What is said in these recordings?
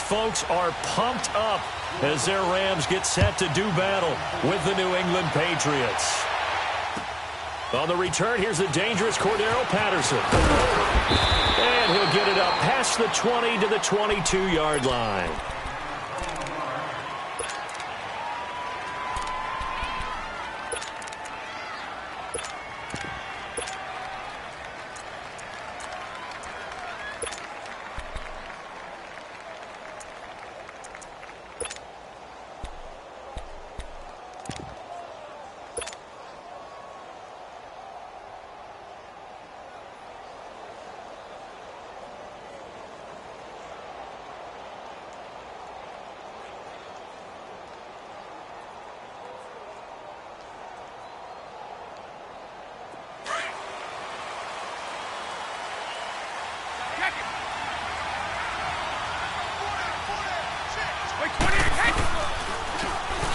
folks are pumped up as their Rams get set to do battle with the New England Patriots. On the return, here's the dangerous Cordero Patterson. And he'll get it up past the 20 to the 22-yard line.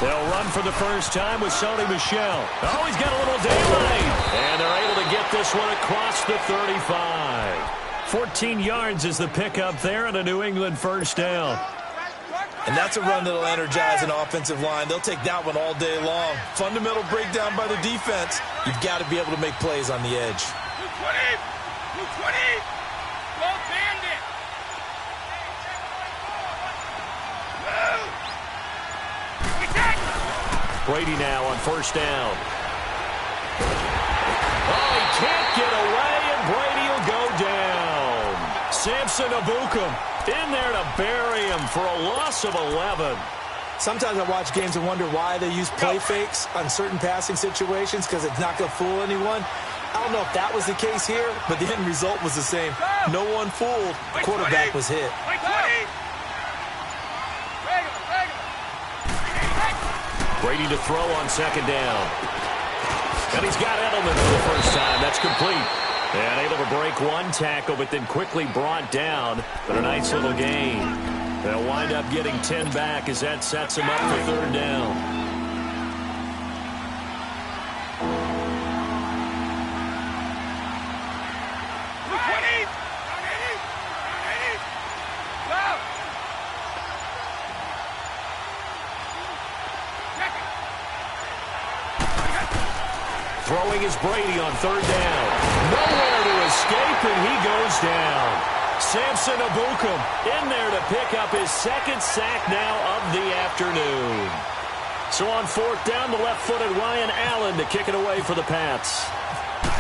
They'll run for the first time with Sony Michel. Oh, he's got a little daylight. And they're able to get this one across the 35. 14 yards is the pickup there and a New England first down. And that's a run that'll energize an offensive line. They'll take that one all day long. Fundamental breakdown by the defense. You've got to be able to make plays on the edge. 220! Go Bandit! Brady now on first down. Oh, he can't get away, and Brady will go down. Samson Ebukam in there to bury him for a loss of 11. Sometimes I watch games and wonder why they use play fakes on certain passing situations because it's not going to fool anyone. I don't know if that was the case here, but the end result was the same. No one fooled. The quarterback was hit. Brady to throw on second down. And he's got Edelman for the first time. That's complete. And able to break one tackle, but then quickly brought down. But a nice little gain. They'll wind up getting 10 back as that sets him up for third down. Throwing is Brady on third down. Nowhere to escape, and he goes down. Samson Ebukam in there to pick up his second sack now of the afternoon. So on fourth down, the left-footed Ryan Allen to kick it away for the Pats.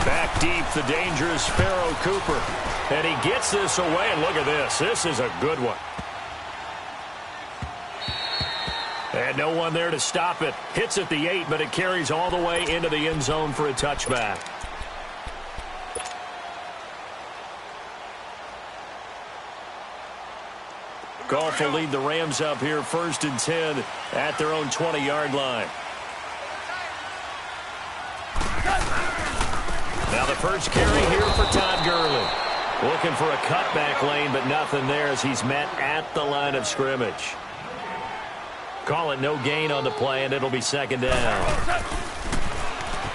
Back deep, the dangerous Pharoh Cooper. And he gets this away, and look at this. This is a good one. And no one there to stop it. Hits at the 8, but it carries all the way into the end zone for a touchback. Goff will lead the Rams up here first and 10 at their own 20-yard line. Now the first carry here for Todd Gurley. Looking for a cutback lane, but nothing there as he's met at the line of scrimmage. Call it no gain on the play, and it'll be second down.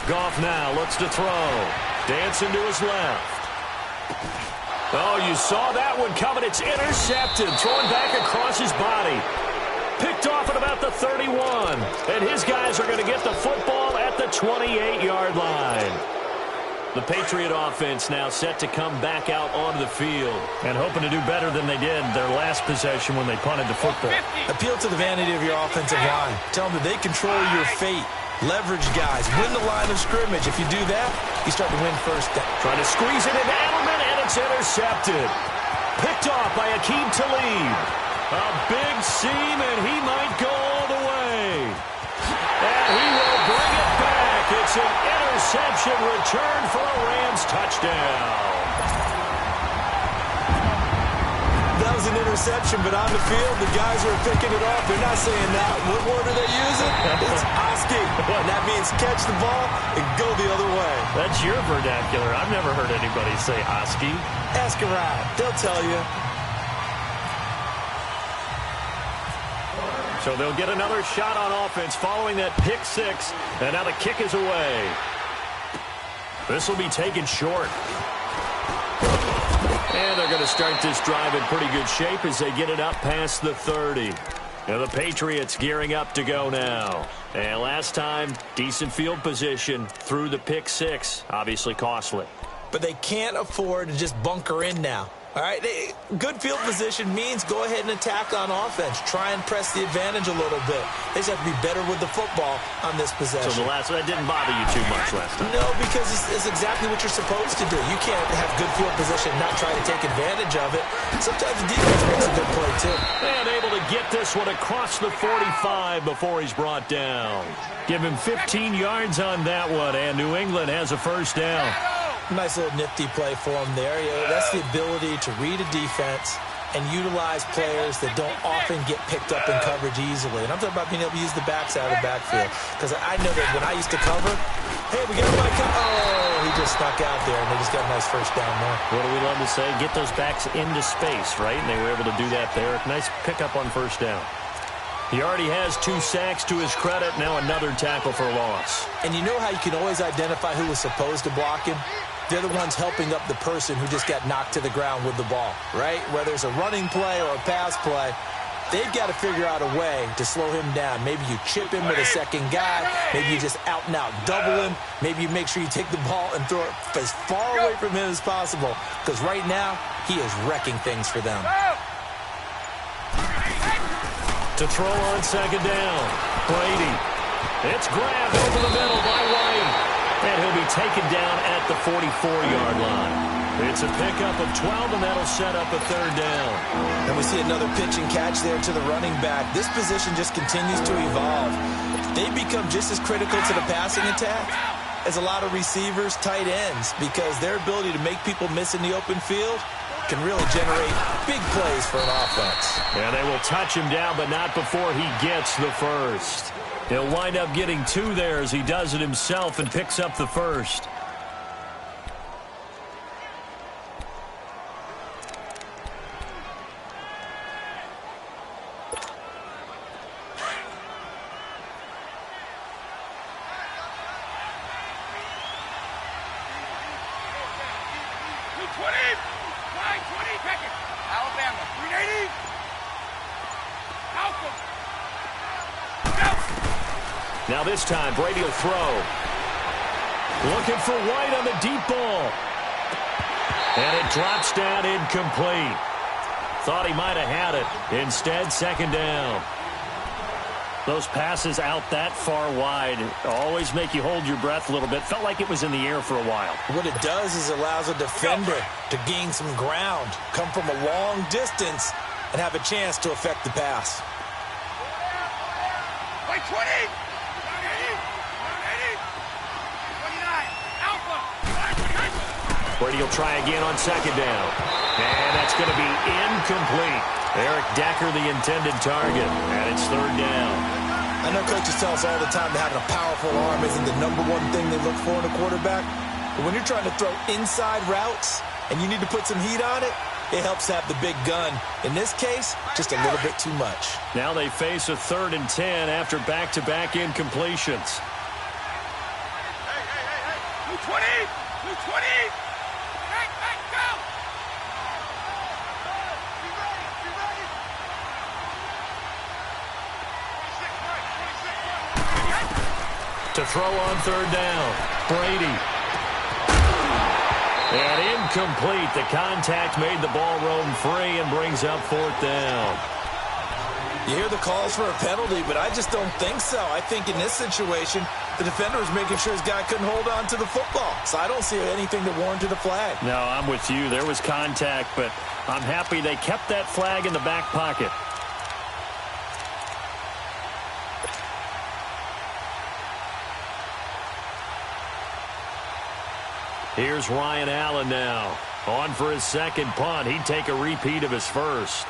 Goff now looks to throw. Dancing to his left. Oh, you saw that one coming. It's intercepted. Thrown back across his body. Picked off at about the 31. And his guys are going to get the football at the 28-yard line. The Patriot offense now set to come back out onto the field and hoping to do better than they did their last possession when they punted the football. Appeal to the vanity of your offensive line. Tell them that they control your fate. Leverage guys. Win the line of scrimmage. If you do that, you start to win first down. Trying to squeeze it into Edelman, and it's intercepted. Picked off by Aqib Talib. A big seam, and he might go all the way. And he will bring it back. It's an interception return for a Rams touchdown. That was an interception, but on the field, the guys who are picking it off, they're not saying that. What word are they using? It's Oski. And that means catch the ball and go the other way. That's your vernacular. I've never heard anybody say Oski. Ask around. They'll tell you. So they'll get another shot on offense following that pick six. And now the kick is away. This will be taken short. And they're going to start this drive in pretty good shape as they get it up past the 30. Now the Patriots gearing up to go now. And last time, decent field position through the pick six. Obviously costly. But they can't afford to just bunker in now. All right, good field position means go ahead and attack on offense. Try and press the advantage a little bit. They just have to be better with the football on this possession. So that didn't bother you too much last time? No, because it's exactly what you're supposed to do. You can't have good field position and not try to take advantage of it. Sometimes the defense makes a good play, too. And able to get this one across the 45 before he's brought down. Give him 15 yards on that one, and New England has a first down. Nice little nifty play for him there. That's the ability to read a defense and utilize players that don't often get picked up in coverage easily. And I'm talking about being able to use the backs out of the backfield. Because I know that when I used to cover, hey, we got my he just snuck out there, and they just got a nice first down there. What do we love to say? Get those backs into space, right? And they were able to do that there. Nice pickup on first down. He already has 2 sacks to his credit. Now another tackle for loss. And you know how you can always identify who was supposed to block him? They're the ones helping up the person who just got knocked to the ground with the ball, right? Whether it's a running play or a pass play, they've got to figure out a way to slow him down. Maybe you chip him with a second guy. Maybe you just out-and-out double him. Maybe you make sure you take the ball and throw it as far away from him as possible. Because right now, he is wrecking things for them. To throw on second down, Brady. It's grabbed over the middle by White. And he'll be taken down at the 44-yard line. It's a pickup of 12, and that'll set up a third down. And we see another pitch and catch there to the running back. This position just continues to evolve. They become just as critical to the passing attack as a lot of receivers, tight ends, because their ability to make people miss in the open field can really generate big plays for an offense. And they will touch him down, but not before he gets the first. He'll wind up getting 2 there as he does it himself and picks up the first. Alabama, 380. Malcolm. Now this time, Brady will throw. Looking for White on the deep ball. And it drops down incomplete. Thought he might have had it. Instead, second down. Those passes out that far wide always make you hold your breath a little bit. Felt like it was in the air for a while. What it does is it allows a defender to gain some ground, come from a long distance, and have a chance to affect the pass. Wait, 20. 29. Alpha. Brady will try again on second down. And that's going to be incomplete. Eric Decker, the intended target, and it's third down. I know coaches tell us all the time that having a powerful arm isn't the #1 thing they look for in a quarterback. But when you're trying to throw inside routes and you need to put some heat on it, it helps have the big gun. In this case, just a little bit too much. Now they face a 3rd and 10 after back-to-back incompletions. 220. 220. Back, go. To throw on third down, Brady. And incomplete. The contact made the ball roam free and brings up 4th down. You hear the calls for a penalty, but I just don't think so. I think in this situation, the defender was making sure his guy couldn't hold on to the football. So I don't see anything that warranted a flag. No, I'm with you. There was contact, but I'm happy they kept that flag in the back pocket. Here's Ryan Allen now. On for his second punt. He'd take a repeat of his first.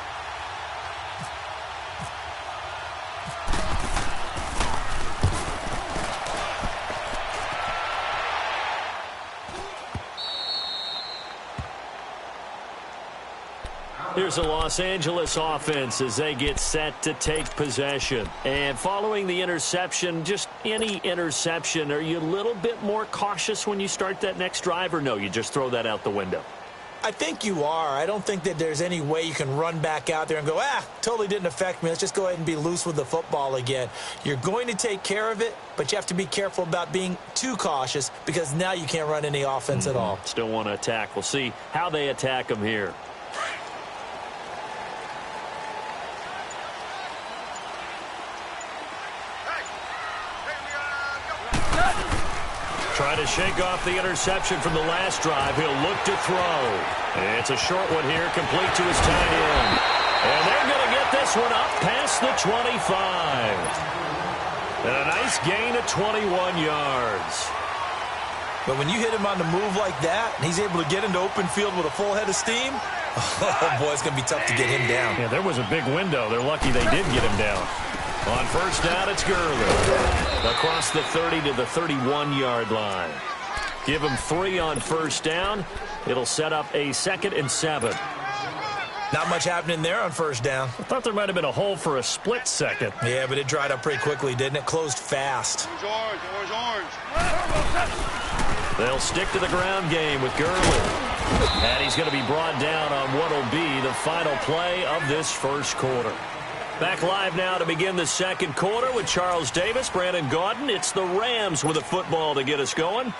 Here's the Los Angeles offense as they get set to take possession. And following the interception, just any interception, are you a little bit more cautious when you start that next drive, or no, you just throw that out the window? I think you are. I don't think that there's any way you can run back out there and go, totally didn't affect me. Let's just go ahead and be loose with the football again. You're going to take care of it, but you have to be careful about being too cautious because now you can't run any offense at all. Still want to attack. We'll see how they attack them here. Trying to shake off the interception from the last drive. He'll look to throw. It's a short one here, complete to his tight end. And they're going to get this one up past the 25. And a nice gain of 21 yards. But when you hit him on the move like that, and he's able to get into open field with a full head of steam, oh, boy, it's going to be tough to get him down. Yeah, there was a big window. They're lucky they did get him down. On first down, it's Gurley. Across the 30 to the 31-yard line. Give him 3 on first down. It'll set up a 2nd and 7. Not much happening there on first down. I thought there might have been a hole for a split second. Yeah, but it dried up pretty quickly, didn't it? Closed fast. Orange. They'll stick to the ground game with Gurley. And he's going to be brought down on what will be the final play of this first quarter. Back live now to begin the second quarter with Charles Davis, Brandon Gaudin. It's the Rams with a football to get us going.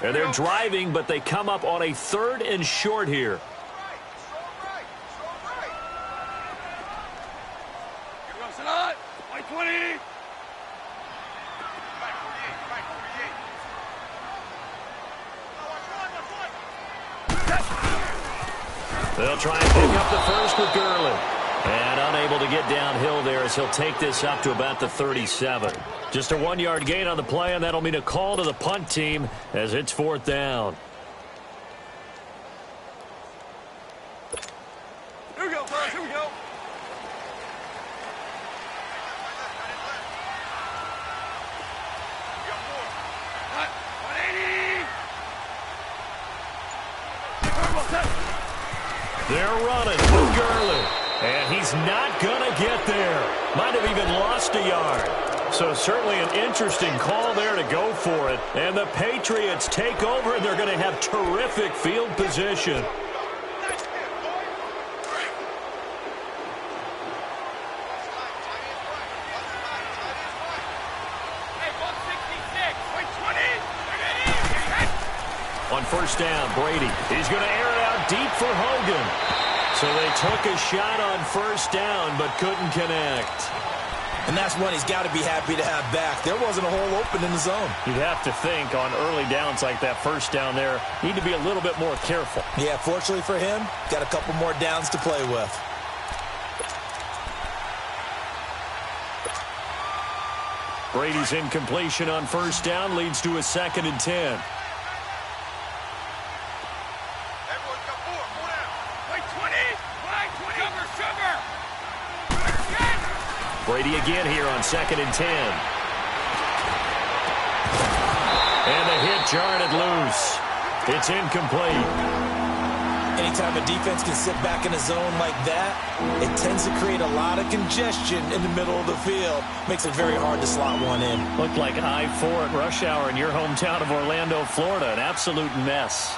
And they're driving, but they come up on a 3rd and short here. They'll try and pick up the first with Gurley. And unable to get downhill there as he'll take this up to about the 37. Just a 1-yard gain on the play, and that'll mean a call to the punt team as it's 4th down. Here we go, fellas. Here we go. Hot. 180. They're running with Gurley. And he's not going to get there. Might have even lost a yard. So certainly an interesting call there to go for it. And the Patriots take over, and they're going to have terrific field position. On first down, Brady. He's going to air it out deep for Hogan. So they took a shot on first down, but couldn't connect. And that's one he's got to be happy to have back. There wasn't a hole open in the zone. You'd have to think on early downs like that first down there, need to be a little bit more careful. Yeah, fortunately for him, got a couple more downs to play with. Brady's incompletion on first down leads to a 2nd and 10. Brady again here on 2nd and 10. And the hit jarred loose. It's incomplete. Anytime a defense can sit back in a zone like that, it tends to create a lot of congestion in the middle of the field. Makes it very hard to slot one in. Looked like I-4 at rush hour in your hometown of Orlando, Florida. An absolute mess.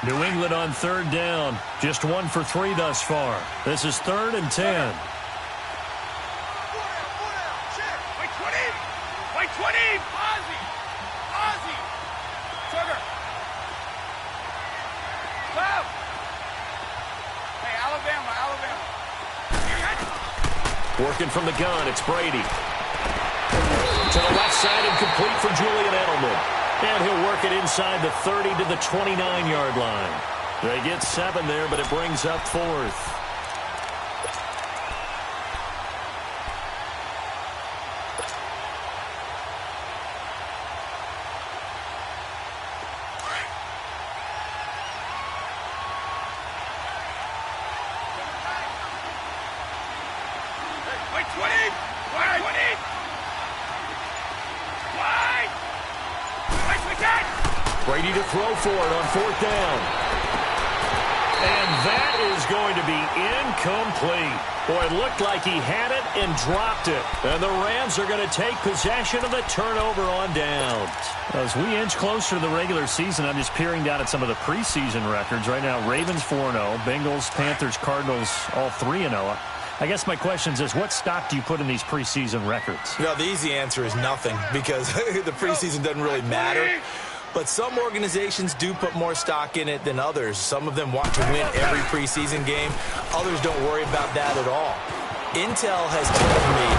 New England on 3rd down. Just 1 for 3 thus far. This is 3rd and 10. Wait 20. Ozzy. Sugar. Stop. Hey, Alabama. Working from the gun, it's Brady. To the left side and complete for Julian Edelman. And he'll work it inside the 30 to the 29-yard line. They get 7 there, but it brings up 4th. Wait 20. Brady to throw for it on 4th down. And that is going to be Incomplete. Boy, it looked like he had it and dropped it. And the Rams are going to take possession of the turnover on downs. As we inch closer to the regular season, I'm just peering down at some of the preseason records. Right now, Ravens 4-0, Bengals, Panthers, Cardinals, all 3-0. I guess my question is, what stock do you put in these preseason records? You know, the easy answer is nothing, because the preseason doesn't really matter. But some organizations do put more stock in it than others. Some of them want to win every preseason game. Others don't worry about that at all. Intel has told me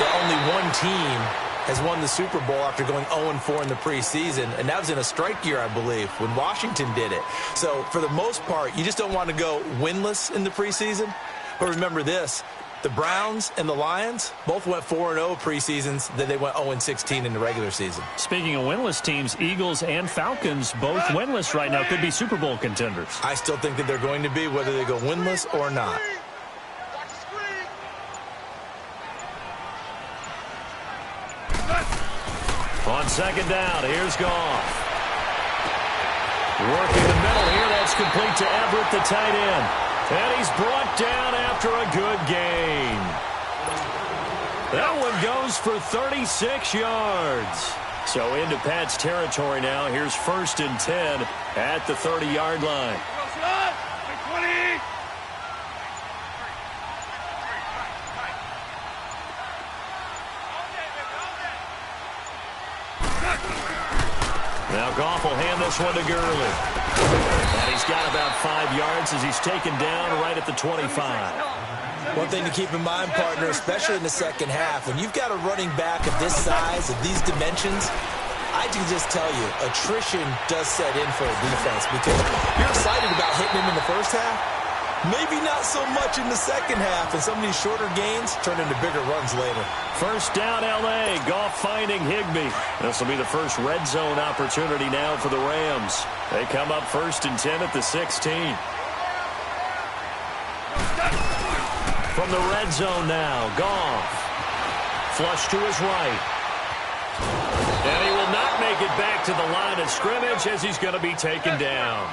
that only one team has won the Super Bowl after going 0-4 in the preseason, and that was in a strike year, I believe, when Washington did it. So for the most part, you just don't want to go winless in the preseason. But remember this, the Browns and the Lions both went 4-0 preseasons, then they went 0-16 in the regular season. Speaking of winless teams, Eagles and Falcons both winless right now, could be Super Bowl contenders. I still think that they're going to be, whether they go winless or not. On second down, here's Goff. Working the middle here, that's complete to Everett, the tight end. And he's brought down after a good gain. That one goes for 36 yards. So into Pat's territory now. Here's 1st and 10 at the 30-yard line. Now Goff will hand this one to Gurley. And he's got about 5 yards as he's taken down right at the 25. One thing to keep in mind, partner, especially in the second half, when you've got a running back of this size, of these dimensions, I can just tell you, attrition does set in for a defense, because you're excited about hitting him in the first half. Maybe not so much in the second half, and some of these shorter gains turn into bigger runs later. First down, L.A. Goff finding Higbee. This will be the first red zone opportunity now for the Rams. They come up 1st and 10 at the 16. From the red zone now, Goff. Flush to his right. And he will not make it back to the line of scrimmage as he's going to be taken down.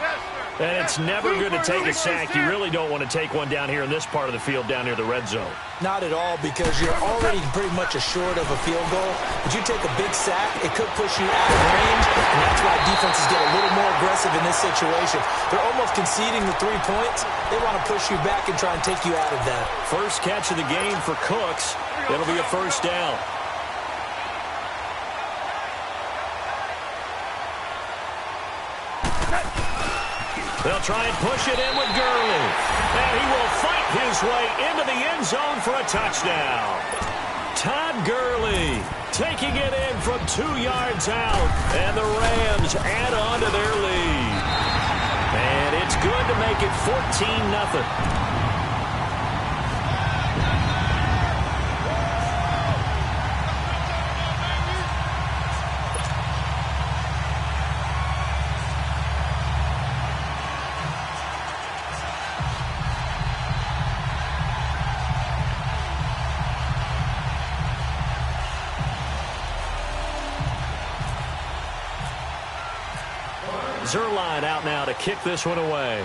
And it's never good to take a sack. You really don't want to take one down here in this part of the field, down near the red zone. Not at all, because you're already pretty much assured of a field goal. But you take a big sack, it could push you out of range, and that's why defenses get a little more aggressive in this situation. They're almost conceding the 3 points. They want to push you back and try and take you out of that. First catch of the game for Cooks. It'll be a first down. They'll try and push it in with Gurley. And he will fight his way into the end zone for a touchdown. Todd Gurley taking it in from 2 yards out. And the Rams add on to their lead. And it's good to make it 14-0. Zuerlein out now to kick this one away.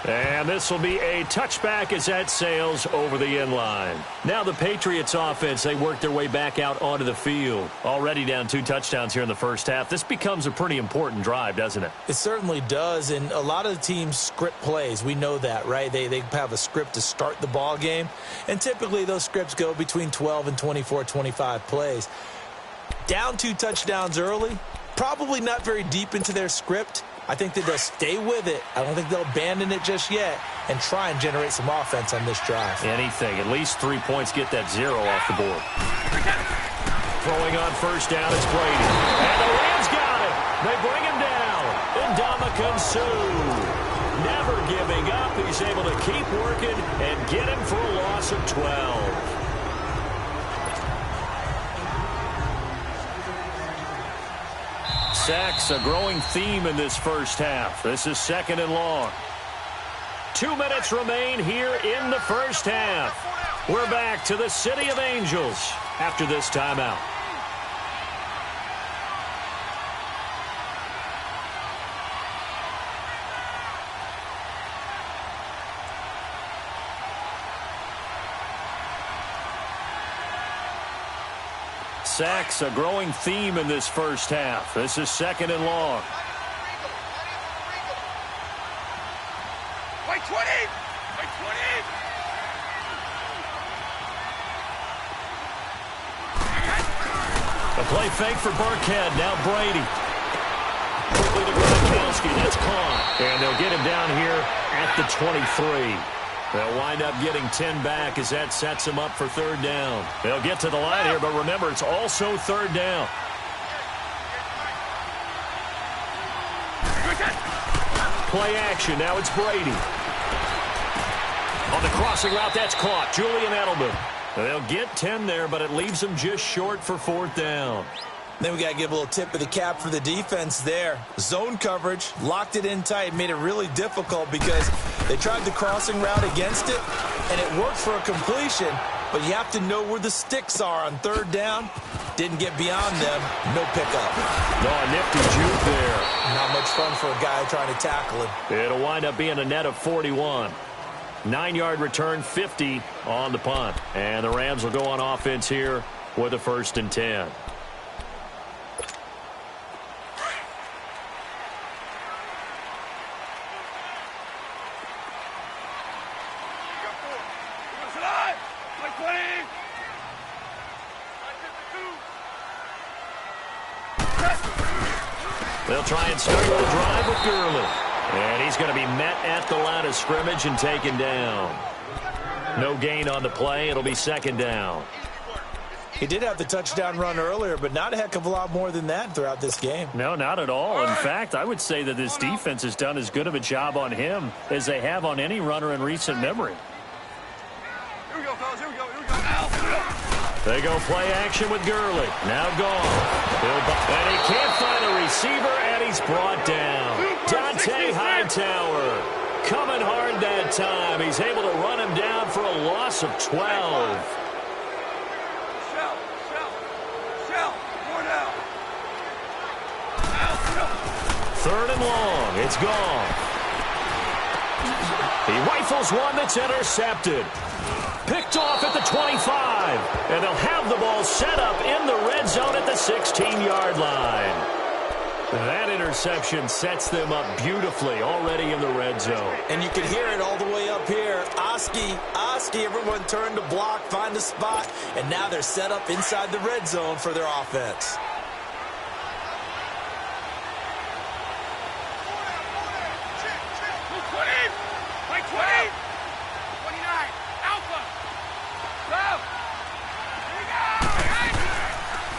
And this will be a touchback as that sails over the end line. Now the Patriots offense, they work their way back out onto the field. Already down 2 touchdowns here in the first half. This becomes a pretty important drive, doesn't it? It certainly does, and a lot of the teams script plays. We know that, right? They have a script to start the ball game, and typically those scripts go between 12 and 24, 25 plays. Down 2 touchdowns early, probably not very deep into their script. I think that they'll stay with it. I don't think they'll abandon it just yet and try and generate some offense on this drive. Anything. At least 3 points, get that 0 off the board. Throwing on first down is Brady. And the Rams got it. They bring him down. Ndamukong Suh. Never giving up. He's able to keep working and get him for a loss of 12. Sacks, a growing theme in this first half. This is 2nd and long. 2 minutes remain here in the first half. We're back to the City of Angels after this timeout. sacks, a growing theme in this first half. This is 2nd and long. Wait, 20! Wait, 20! A play fake for Burkhead. Now Brady. Quickly to Gronkowski. That's caught. And they'll get him down here at the 23. They'll wind up getting 10 back as that sets them up for 3rd down. They'll get to the line here, but remember, it's also 3rd down. Play action. Now it's Brady. On the crossing route, that's caught. Julian Edelman. They'll get 10 there, but it leaves them just short for 4th down. Then we got to give a little tip of the cap for the defense there. Zone coverage, locked it in tight, made it really difficult because they tried the crossing route against it, and it worked for a completion, but you have to know where the sticks are on 3rd down. Didn't get beyond them, no pickup. No, a nifty juke there. Not much fun for a guy trying to tackle him. It'll wind up being a net of 41. 9-yard return, 50 on the punt. And the Rams will go on offense here with a 1st and 10. They'll try and start the drive with Gurley. And he's going to be met at the line of scrimmage and taken down. No gain on the play. It'll be 2nd down. He did have the touchdown run earlier, but not a heck of a lot more than that throughout this game. No, not at all. In fact, I would say that this defense has done as good of a job on him as they have on any runner in recent memory. Here we go, fellas. Here we go. Here we go. They go play action with Gurley. Now gone. And he can't find a receiver, and he's brought down. Dante Hightower coming hard that time. He's able to run him down for a loss of 12. Shell. More now. 3rd and long. It's gone. He rifles one that's intercepted. Picked off at the 25. And they'll have the ball set up in the red zone at the 16-yard line. That interception sets them up beautifully already in the red zone. And you can hear it all the way up here. Oski, everyone turned to block, find a spot, and now they're set up inside the red zone for their offense.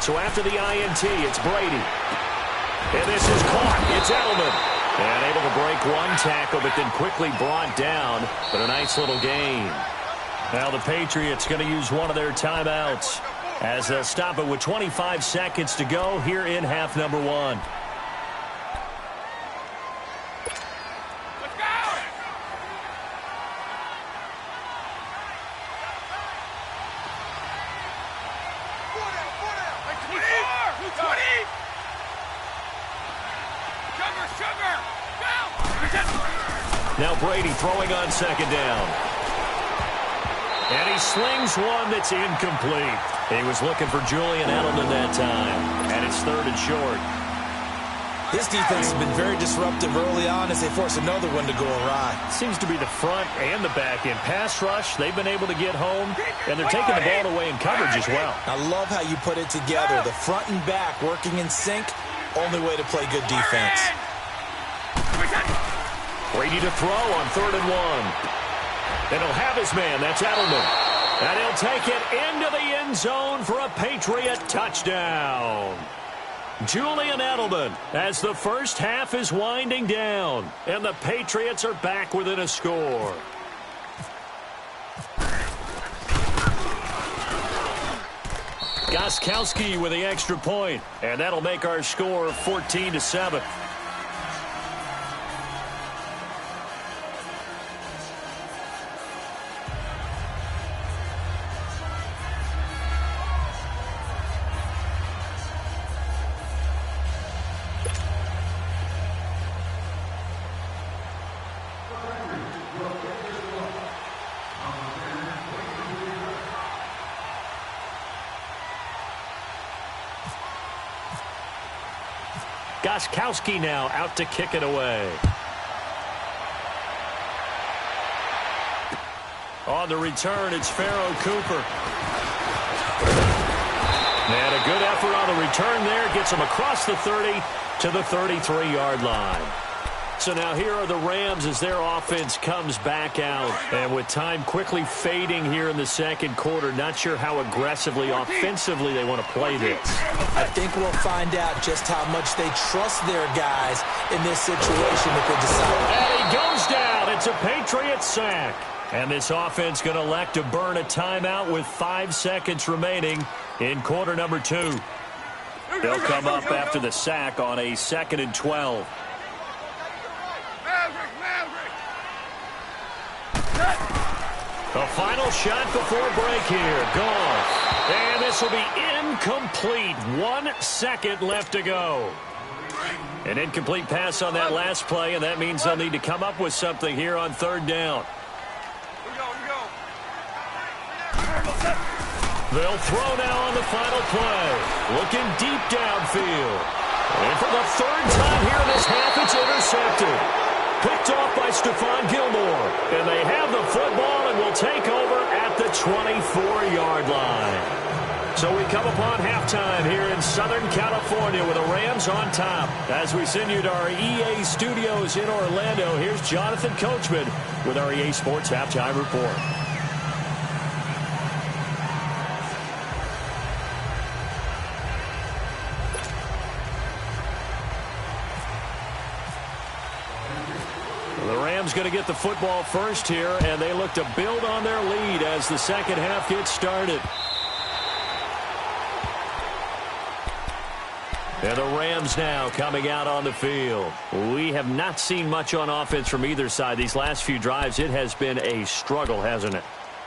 So after the INT, it's Brady. And this is caught. It's Edelman. And able to break one tackle, but then quickly brought down. But a nice little gain. Now the Patriots going to use one of their timeouts as they'll stop it with 25 seconds to go here in half number 1. Now Brady throwing on 2nd down. And he slings one that's incomplete. He was looking for Julian Edelman that time. And it's 3rd and short. This defense has been very disruptive early on as they force another one to go awry. Seems to be the front and the back end. Pass rush, they've been able to get home, and they're taking the ball away in coverage as well. I love how you put it together. The front and back working in sync, only way to play good defense. Brady to throw on 3rd and 1. And he'll have his man. That's Edelman. And he'll take it into the end zone for a Patriot touchdown. Julian Edelman as the first half is winding down. And the Patriots are back within a score. Gostkowski with the extra point. And that'll make our score 14-7. Gostkowski now out to kick it away. On the return, it's Pharoh Cooper. And a good effort on the return there. Gets him across the 30 to the 33-yard line. So now here are the Rams as their offense comes back out. And with time quickly fading here in the second quarter, not sure how aggressively, offensively they want to play this. I think we'll find out just how much they trust their guys in this situation if they decide. And he goes down. It's a Patriot sack. And this offense going to elect to burn a timeout with 5 seconds remaining in quarter number 2. They'll come up after the sack on a 2nd and 12. The final shot before break here. Gone. And this will be incomplete. 1 second left to go. An incomplete pass on that last play, and that means they'll need to come up with something here on 3rd down. They'll throw now on the final play. Looking deep downfield. And for the 3rd time here in this half, it's intercepted. Picked off by Stephon Gilmore. And they have the football and will take over at the 24-yard line. So we come upon halftime here in Southern California with the Rams on top. As we send you to our EA studios in Orlando, here's Jonathan Coachman with our EA Sports Halftime Report. Going to get the football first here, and they look to build on their lead as the second half gets started. And the Rams now coming out on the field. We have not seen much on offense from either side. These last few drives, it has been a struggle, hasn't it?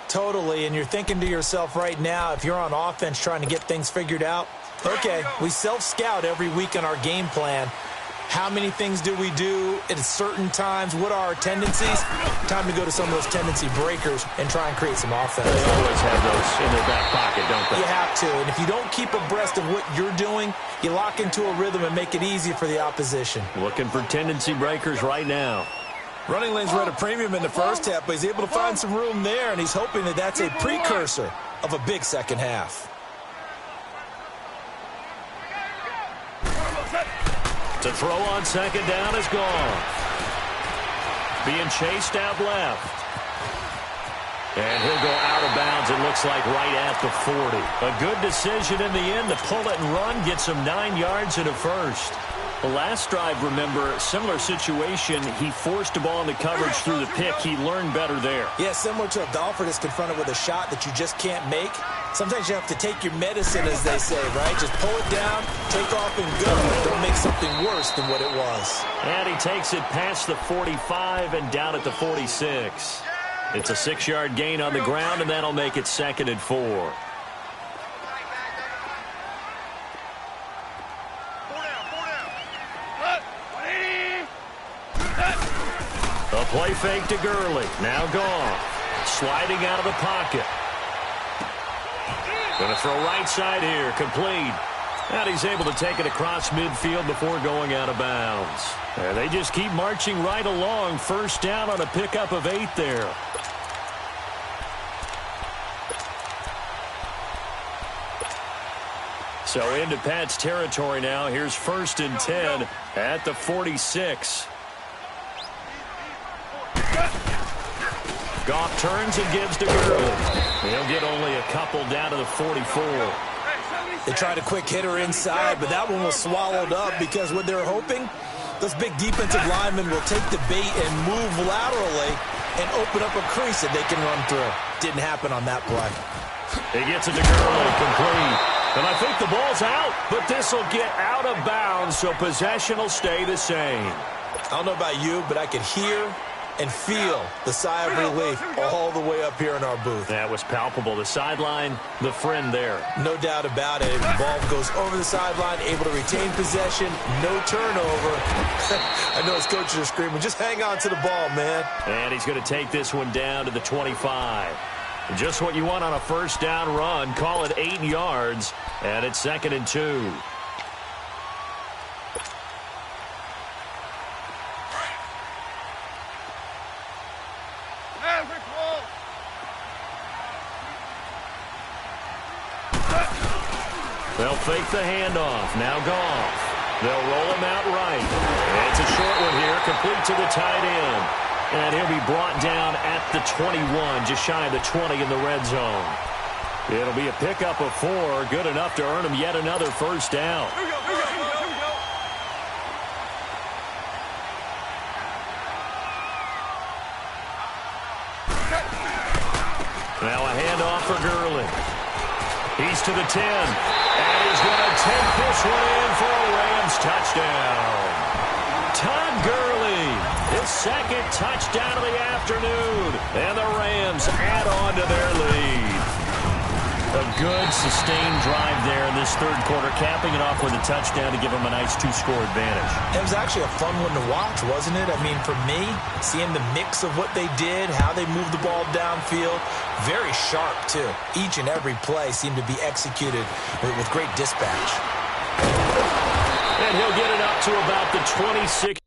Totally, and you're thinking to yourself right now, if you're on offense trying to get things figured out, okay, we self-scout every week on our game plan. How many things do we do at certain times? What are our tendencies? Time to go to some of those tendency breakers and try and create some offense. They always have those in their back pocket, don't they? You have to. And if you don't keep abreast of what you're doing, you lock into a rhythm and make it easy for the opposition. Looking for tendency breakers right now. Running lanes were at a premium in the first half, but he's able to find some room there, and he's hoping that that's a precursor of a big second half. To throw on 2nd down is gone. Being chased out left. And he'll go out of bounds, it looks like, right at the 40. A good decision in the end to pull it and run, get some 9 yards and a first. The last drive, remember, similar situation. He forced the ball into coverage through the pick. He learned better there. Yeah, similar to a golfer that's confronted with a shot that you just can't make. Sometimes you have to take your medicine, as they say, right? Just pull it down, take off, and go. Don't make something worse than what it was. And he takes it past the 45 and down at the 46. It's a 6-yard gain on the ground, and that'll make it 2nd and 4. A play fake to Gurley. Now gone. Sliding out of the pocket. Going to throw right side here. Complete. And he's able to take it across midfield before going out of bounds. And they just keep marching right along. First down on a pickup of 8 there. So into Pat's territory now. Here's 1st and 10 at the 46. Goff turns and gives to Gurley. He'll get only a couple down to the 44. They tried a quick hitter inside, but that one was swallowed up because what they're hoping, those big defensive linemen will take the bait and move laterally and open up a crease that they can run through. Didn't happen on that play. He gets it to Gurley, complete. And I think the ball's out, but this will get out of bounds, so possession will stay the same. I don't know about you, but I could hear and feel the sigh of relief all the way up here in our booth. That was palpable. The sideline, the friend there. No doubt about it. The ball goes over the sideline, able to retain possession, no turnover. I know his coaches are screaming, just hang on to the ball, man. And he's going to take this one down to the 25. Just what you want on a first down run. Call it 8 yards, and it's 2nd and 2. They'll fake the handoff. Now Goff. They'll roll him out right. It's a short one here, complete to the tight end. And he'll be brought down at the 21, just shy of the 20 in the red zone. It'll be a pickup of 4, good enough to earn him yet another first down. Here we go, here we go, here we go, here we go. Now a handoff for Gurley. He's to the 10. And he's going to take this one in for a Rams touchdown. Todd Gurley, his second touchdown of the afternoon. And the Rams add on to their lead. A good, sustained drive there in this third quarter, capping it off with a touchdown to give them a nice 2-score advantage. It was actually a fun one to watch, wasn't it? I mean, for me, seeing the mix of what they did, how they moved the ball downfield, very sharp, too. Each and every play seemed to be executed with great dispatch. And he'll get it up to about the 26.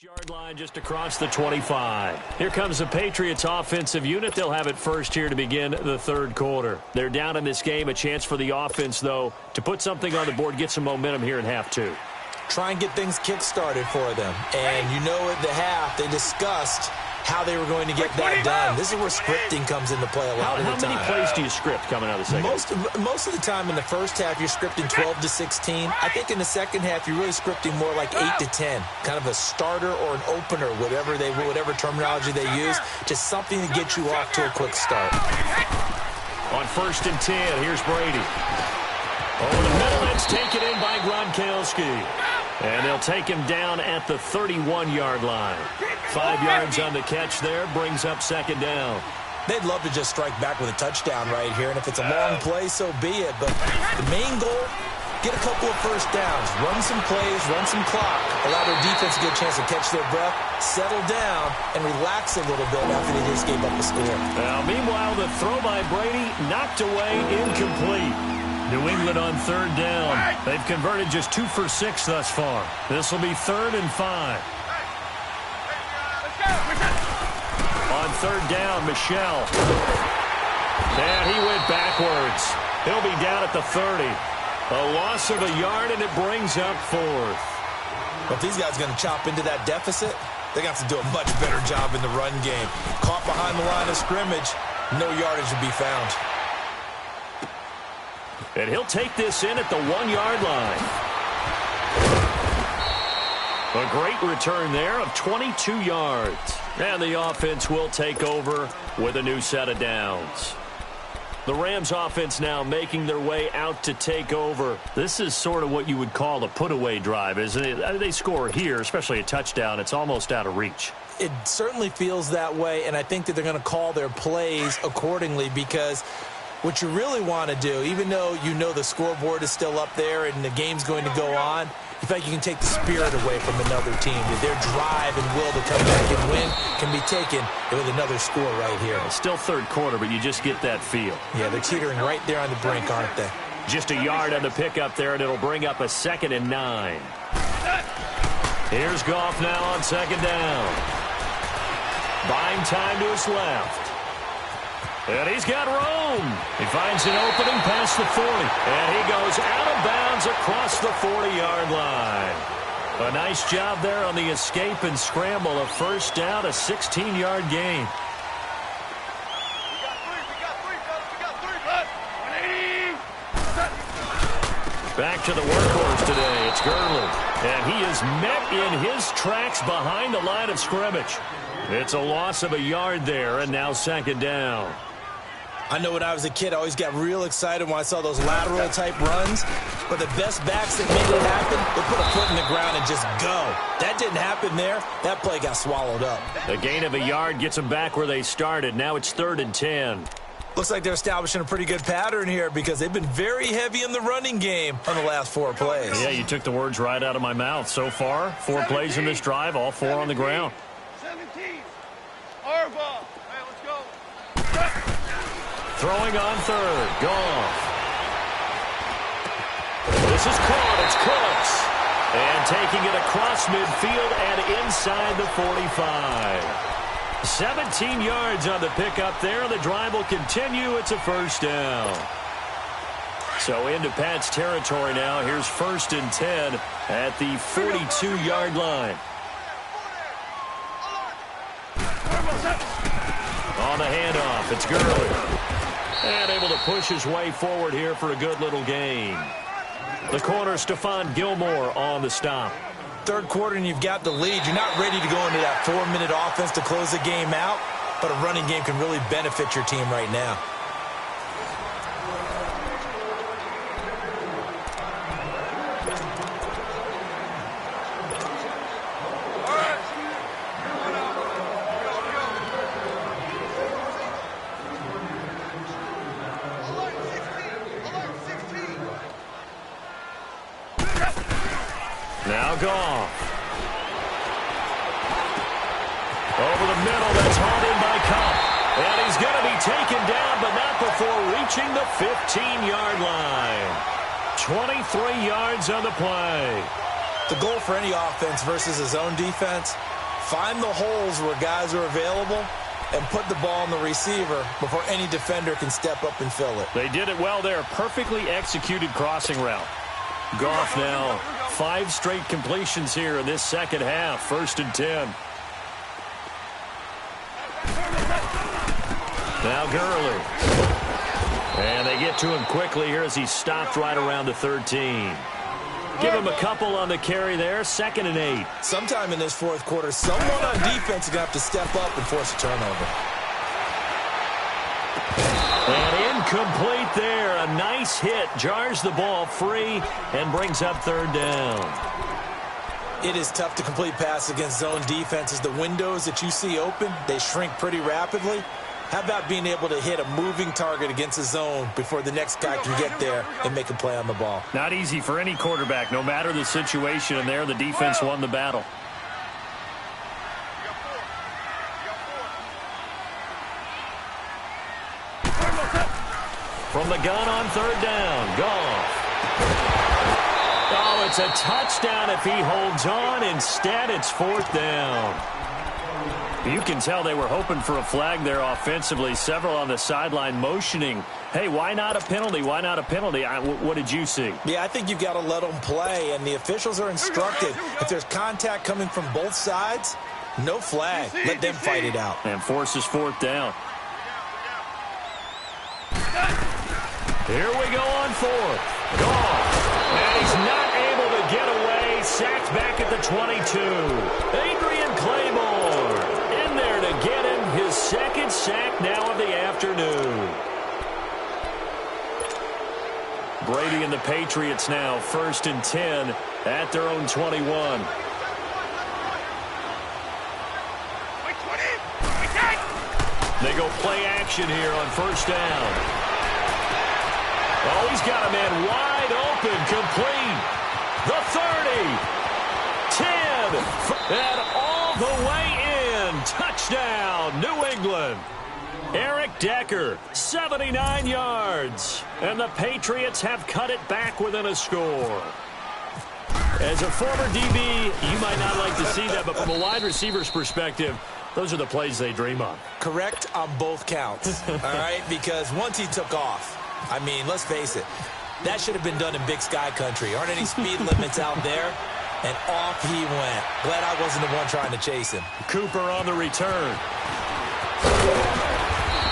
Yard line just across the 25. Here comes the Patriots offensive unit. They'll have it first here to begin the third quarter. They're down in this game. A chance for the offense, though, to put something on the board, get some momentum here in half 2. Try and get things kick-started for them. And you know at the half, they discussed how they were going to get that done. This is where scripting comes into play a lot of the time. How many plays do you script coming out of the second? Most of the time in the first half, you're scripting 12 to 16. I think in the second half, you're really scripting more like 8 to 10. Kind of a starter or an opener, whatever terminology they use. Just something to get you off to a quick start. On 1st and 10, here's Brady. Over the middle, it's taken in by Gronkowski. And they'll take him down at the 31-yard line. 5 yards on the catch there, brings up second down. They'd love to just strike back with a touchdown right here, and if it's a long play, so be it. But the main goal, get a couple of first downs, run some plays, run some clock, allow their defense to get a chance to catch their breath, settle down, and relax a little bit after they just gave up a score. Now, meanwhile, the throw by Brady knocked away, incomplete. New England on 3rd down. They've converted just 2 for 6 thus far. This will be 3rd and 5. On 3rd down, Michel. And he went backwards. He'll be down at the 30. A loss of a yard, and it brings up 4th. But if these guys are going to chop into that deficit, they got to do a much better job in the run game. Caught behind the line of scrimmage, no yardage to be found. And he'll take this in at the 1-yard line. A great return there of 22 yards. And the offense will take over with a new set of downs. The Rams offense now making their way out to take over. This is sort of what you would call a put-away drive, isn't it? I mean, they score here, especially a touchdown. It's almost out of reach. It certainly feels that way, and I think that they're going to call their plays accordingly because what you really want to do, even though you know the scoreboard is still up there and the game's going to go on, you think you can take the spirit away from another team. Their drive and will to come back and win can be taken with another score right here. It's still third quarter, but you just get that feel. Yeah, they're teetering right there on the brink, aren't they? Just a yard on the pickup there, and it'll bring up a 2nd and 9. Here's Goff now on 2nd down. Buying time to his left. And he's got room. He finds an opening past the 40. And he goes out of bounds across the 40-yard line. A nice job there on the escape and scramble. A first down, a 16-yard gain. Back to the workhorse today. It's Gurley. And he is met in his tracks behind the line of scrimmage. It's a loss of a yard there, and now 2nd down. I know when I was a kid, I always got real excited when I saw those lateral-type runs. But the best backs that made it happen, they put a foot in the ground and just go. That didn't happen there. That play got swallowed up. A gain of a yard gets them back where they started. Now it's 3rd and 10. Looks like they're establishing a pretty good pattern here because they've been very heavy in the running game on the last 4 plays. Yeah, you took the words right out of my mouth. So far, 4 plays in this drive, all 4 on the ground. 17. Our ball. Hey, let's go. Throwing on 3rd. Goff. This is caught. It's Cooks. And taking it across midfield and inside the 45. 17 yards on the pickup there. The drive will continue. It's a 1st down. So into Pat's territory now. Here's 1st and 10 at the 42-yard line. On the handoff, it's Gurley. And able to push his way forward here for a good little gain. The corner, Stephon Gilmore on the stop. 3rd quarter and you've got the lead. You're not ready to go into that 4-minute offense to close the game out, but a running game can really benefit your team right now. Now Goff. Over the middle, that's hauled in by Kupp. And he's going to be taken down, but not before reaching the 15-yard line. 23 yards on the play. The goal for any offense versus a zone defense, find the holes where guys are available and put the ball on the receiver before any defender can step up and fill it. They did it well there. Perfectly executed crossing route. Goff now 5 straight completions here in this second half. 1st and 10. Now Gurley. And they get to him quickly here as he's stopped right around the 13. Give him a couple on the carry there. 2nd and 8. Sometime in this 4th quarter, someone on defense is going to have to step up and force a turnover. And incomplete there. A nice hit. Jars the ball free and brings up 3rd down. It is tough to complete passes against zone defenses. The windows that you see open, they shrink pretty rapidly. How about being able to hit a moving target against a zone before the next guy can get there and make a play on the ball? Not easy for any quarterback, no matter the situation. And there, the defense won the battle. From the gun on 3rd down, Goff. Oh, it's a touchdown if he holds on. Instead, it's 4th down. You can tell they were hoping for a flag there offensively. Several on the sideline motioning, hey, why not a penalty? Why not a penalty? What did you see? Yeah, I think you've got to let them play, and the officials are instructed. If there's contact coming from both sides, no flag. Let them fight it out. And forces 4th down. Here we go on 4th. Goff. And he's not able to get away. Sacked back at the 22. Adrian Claymore in there to get him his 2nd sack now of the afternoon. Brady and the Patriots now 1st and 10 at their own 21. They go play action here on 1st down. Oh, he's got a man wide open, complete. The 30, 10, and all the way in. Touchdown, New England. Eric Decker, 79 yards. And the Patriots have cut it back within a score. As a former DB, you might not like to see that, but from a wide receiver's perspective, those are the plays they dream of. Correct on both counts, all right? Because once he took off, I mean, let's face it, that should have been done in Big Sky Country. Aren't any speed limits out there? And off he went. Glad I wasn't the one trying to chase him. Cooper on the return.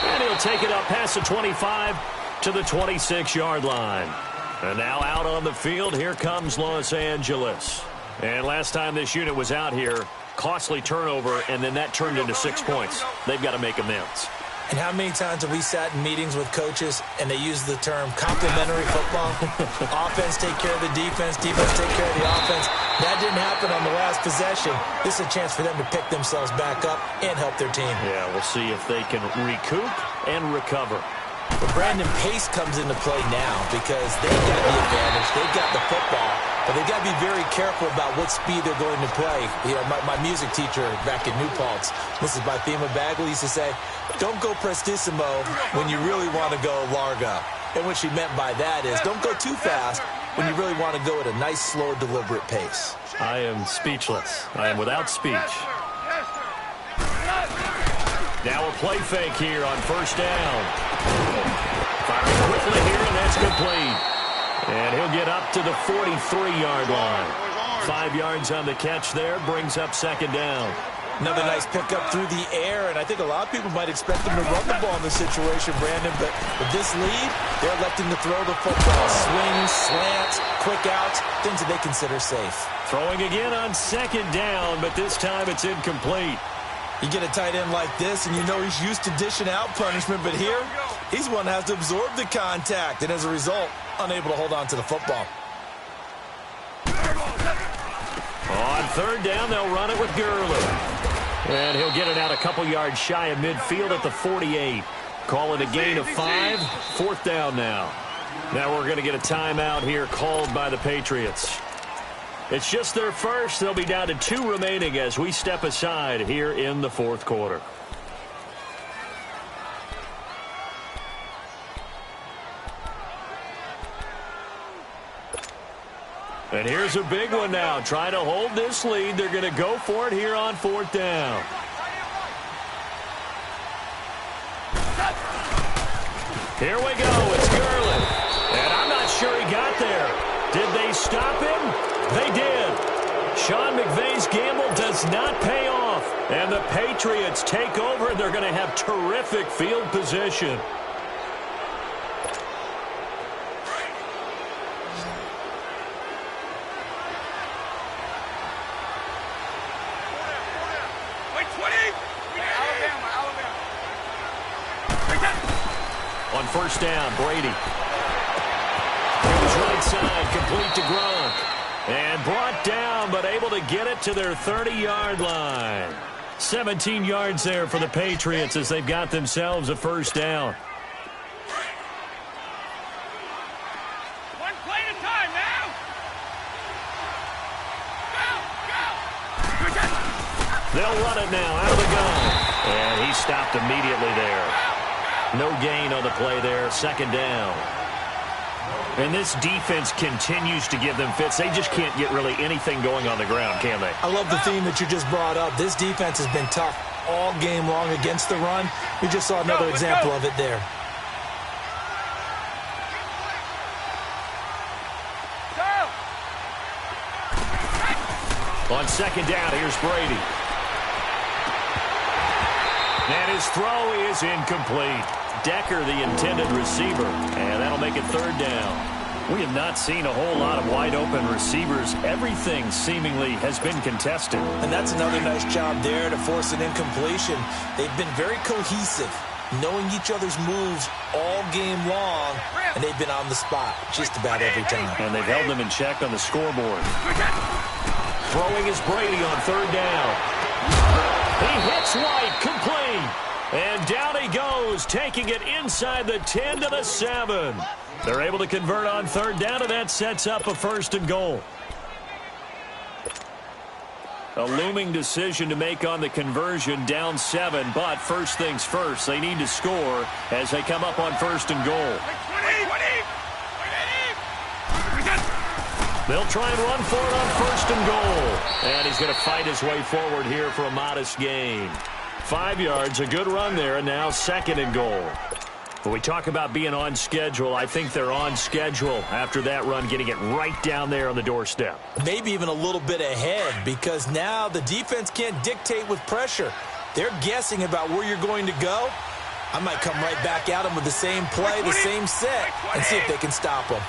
And he'll take it up past the 25 to the 26-yard line. And now out on the field, here comes Los Angeles. And last time this unit was out here, costly turnover, and then that turned into 6 points. They've got to make amends. 2nd And how many times have we sat in meetings with coaches and they use the term complementary football? Offense take care of the defense, defense take care of the offense. That didn't happen on the last possession. This is a chance for them to pick themselves back up and help their team. Yeah, we'll see if they can recoup and recover. But Brandon, pace comes into play now because they've got the advantage. They've got the football. But they've got to be very careful about what speed they're going to play. You know, my music teacher back in New Paltz, Mrs. Bythema Bagley, used to say, don't go prestissimo when you really want to go largo. And what she meant by that is don't go too fast when you really want to go at a nice, slow, deliberate pace. I am speechless. I am without speech. Now a play fake here on first down. Firing quickly here, and that's complete. And he'll get up to the 43-yard line. 5 yards on the catch there, brings up second down. Another nice pickup through the air, and I think a lot of people might expect him to run the ball in this situation, Brandon, but with this lead, they're electing to throw the football. Swings, slants, quick outs, things that they consider safe. Throwing again on second down, but this time it's incomplete. You get a tight end like this, and you know he's used to dishing out punishment, but here, he's one that has to absorb the contact, and as a result, unable to hold on to the football. On third down, they'll run it with Gurley. And he'll get it out a couple yards shy of midfield at the 48. Call it a gain of 5. Fourth down now. Now we're going to get a timeout here called by the Patriots. It's just their first. They'll be down to 2 remaining as we step aside here in the fourth quarter. And here's a big one now. Trying to hold this lead. They're going to go for it here on fourth down. Here we go. It's Gurley. And I'm not sure he got there. Did they stop him? They did. Sean McVay's gamble does not pay off. And the Patriots take over. They're going to have terrific field position. On first down, Brady. Goes right side, complete to Gronk. And brought down, but able to get it to their 30-yard line. 17 yards there for the Patriots as they've got themselves a first down. One play at a time now. Go, go. They'll run it now out of the gun. And he stopped immediately there. No gain on the play there, second down. And this defense continues to give them fits. They just can't get really anything going on the ground, can they? I love the theme that you just brought up. This defense has been tough all game long against the run. We just saw another example of it there. On second down, here's Brady. And his throw is incomplete. Decker, the intended receiver, and that'll make it third down. We have not seen a whole lot of wide-open receivers. Everything seemingly has been contested. And that's another nice job there to force an incompletion. They've been very cohesive, knowing each other's moves all game long, and they've been on the spot just about every time. And they've held them in check on the scoreboard. Throwing is Brady on third down. He hits White, complete. And down he goes, taking it inside the 10 to the 7. They're able to convert on third down, and that sets up a first and goal. A looming decision to make on the conversion, down 7. But first things first, they need to score as they come up on first and goal. They'll try and run for it on first and goal. And he's going to fight his way forward here for a modest gain. 5 yards, a good run there, and now second and goal. When we talk about being on schedule, I think they're on schedule after that run, getting it right down there on the doorstep. Maybe even a little bit ahead, because now the defense can't dictate with pressure. They're guessing about where you're going to go. I might come right back at them with the same play, the same set, and see if they can stop them.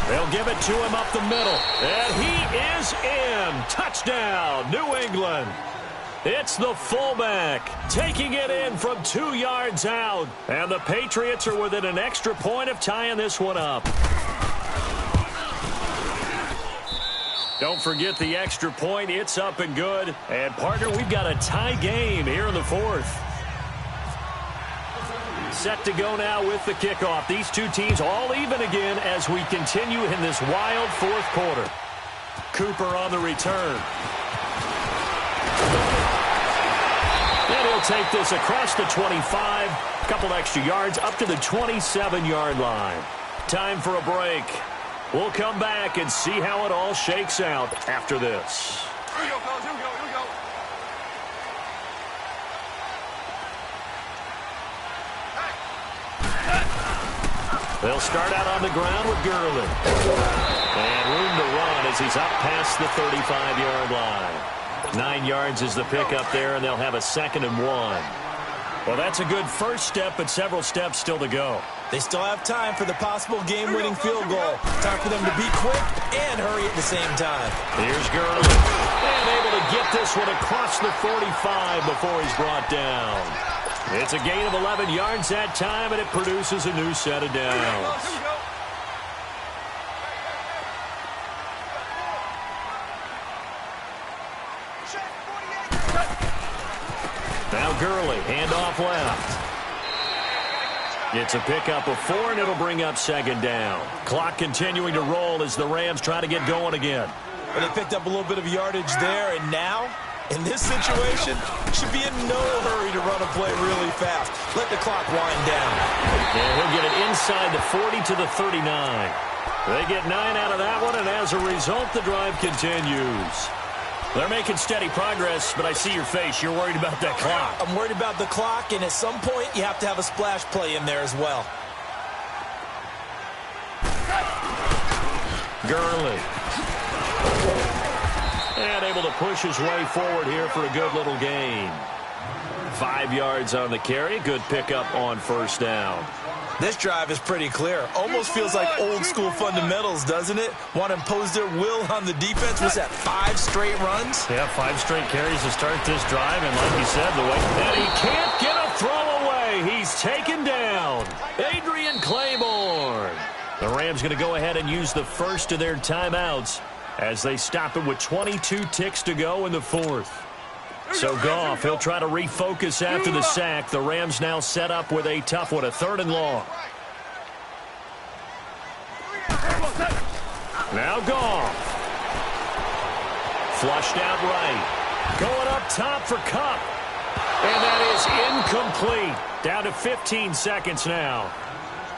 They'll give it to him up the middle. And he is in. Touchdown, New England. It's the fullback taking it in from 2 yards out. And the Patriots are within an extra point of tying this one up. Don't forget the extra point. It's up and good. And, partner, we've got a tie game here in the fourth. Set to go now with the kickoff. These two teams all even again as we continue in this wild fourth quarter. Cooper on the return. And he'll take this across the 25. A couple extra yards up to the 27-yard line. Time for a break. We'll come back and see how it all shakes out after this. Here we go, fellas. Here we go. Here we go. They'll start out on the ground with Gurley. And room to run as he's up past the 35-yard line. 9 yards is the pickup there, and they'll have a 2nd and 1. Well, that's a good first step, but several steps still to go. They still have time for the possible game-winning field goal. Time for them to be quick and hurry at the same time. Here's Gurley. And able to get this one across the 45 before he's brought down. It's a gain of 11 yards that time, and it produces a new set of downs. Now Gurley, handoff left. It's a pickup of 4, and it'll bring up 2nd down. Clock continuing to roll as the Rams try to get going again. Well, they picked up a little bit of yardage there, and now, in this situation, should be in no hurry to run a play really fast. Let the clock wind down. And he'll get it inside the 40 to the 39. They get 9 out of that one, and as a result, the drive continues. They're making steady progress, but I see your face. You're worried about that clock. I'm worried about the clock, and at some point, you have to have a splash play in there as well. Gurley. And able to push his way forward here for a good little gain. 5 yards on the carry. Good pickup on 1st down. This drive is pretty clear. Almost feels like old-school fundamentals, doesn't it? Want to impose their will on the defense. What's that, 5 straight runs? Yeah, 5 straight carries to start this drive, and like you said, the way... And he can't get a throw away. He's taken down. Adrian Claiborne. The Rams going to go ahead and use the first of their timeouts as they stop it with 22 ticks to go in the fourth. So Goff, he'll try to refocus after the sack. The Rams now set up with a tough one, a 3rd and long. Now Goff. Flushed out right. Going up top for Kupp. And that is incomplete. Down to 15 seconds now.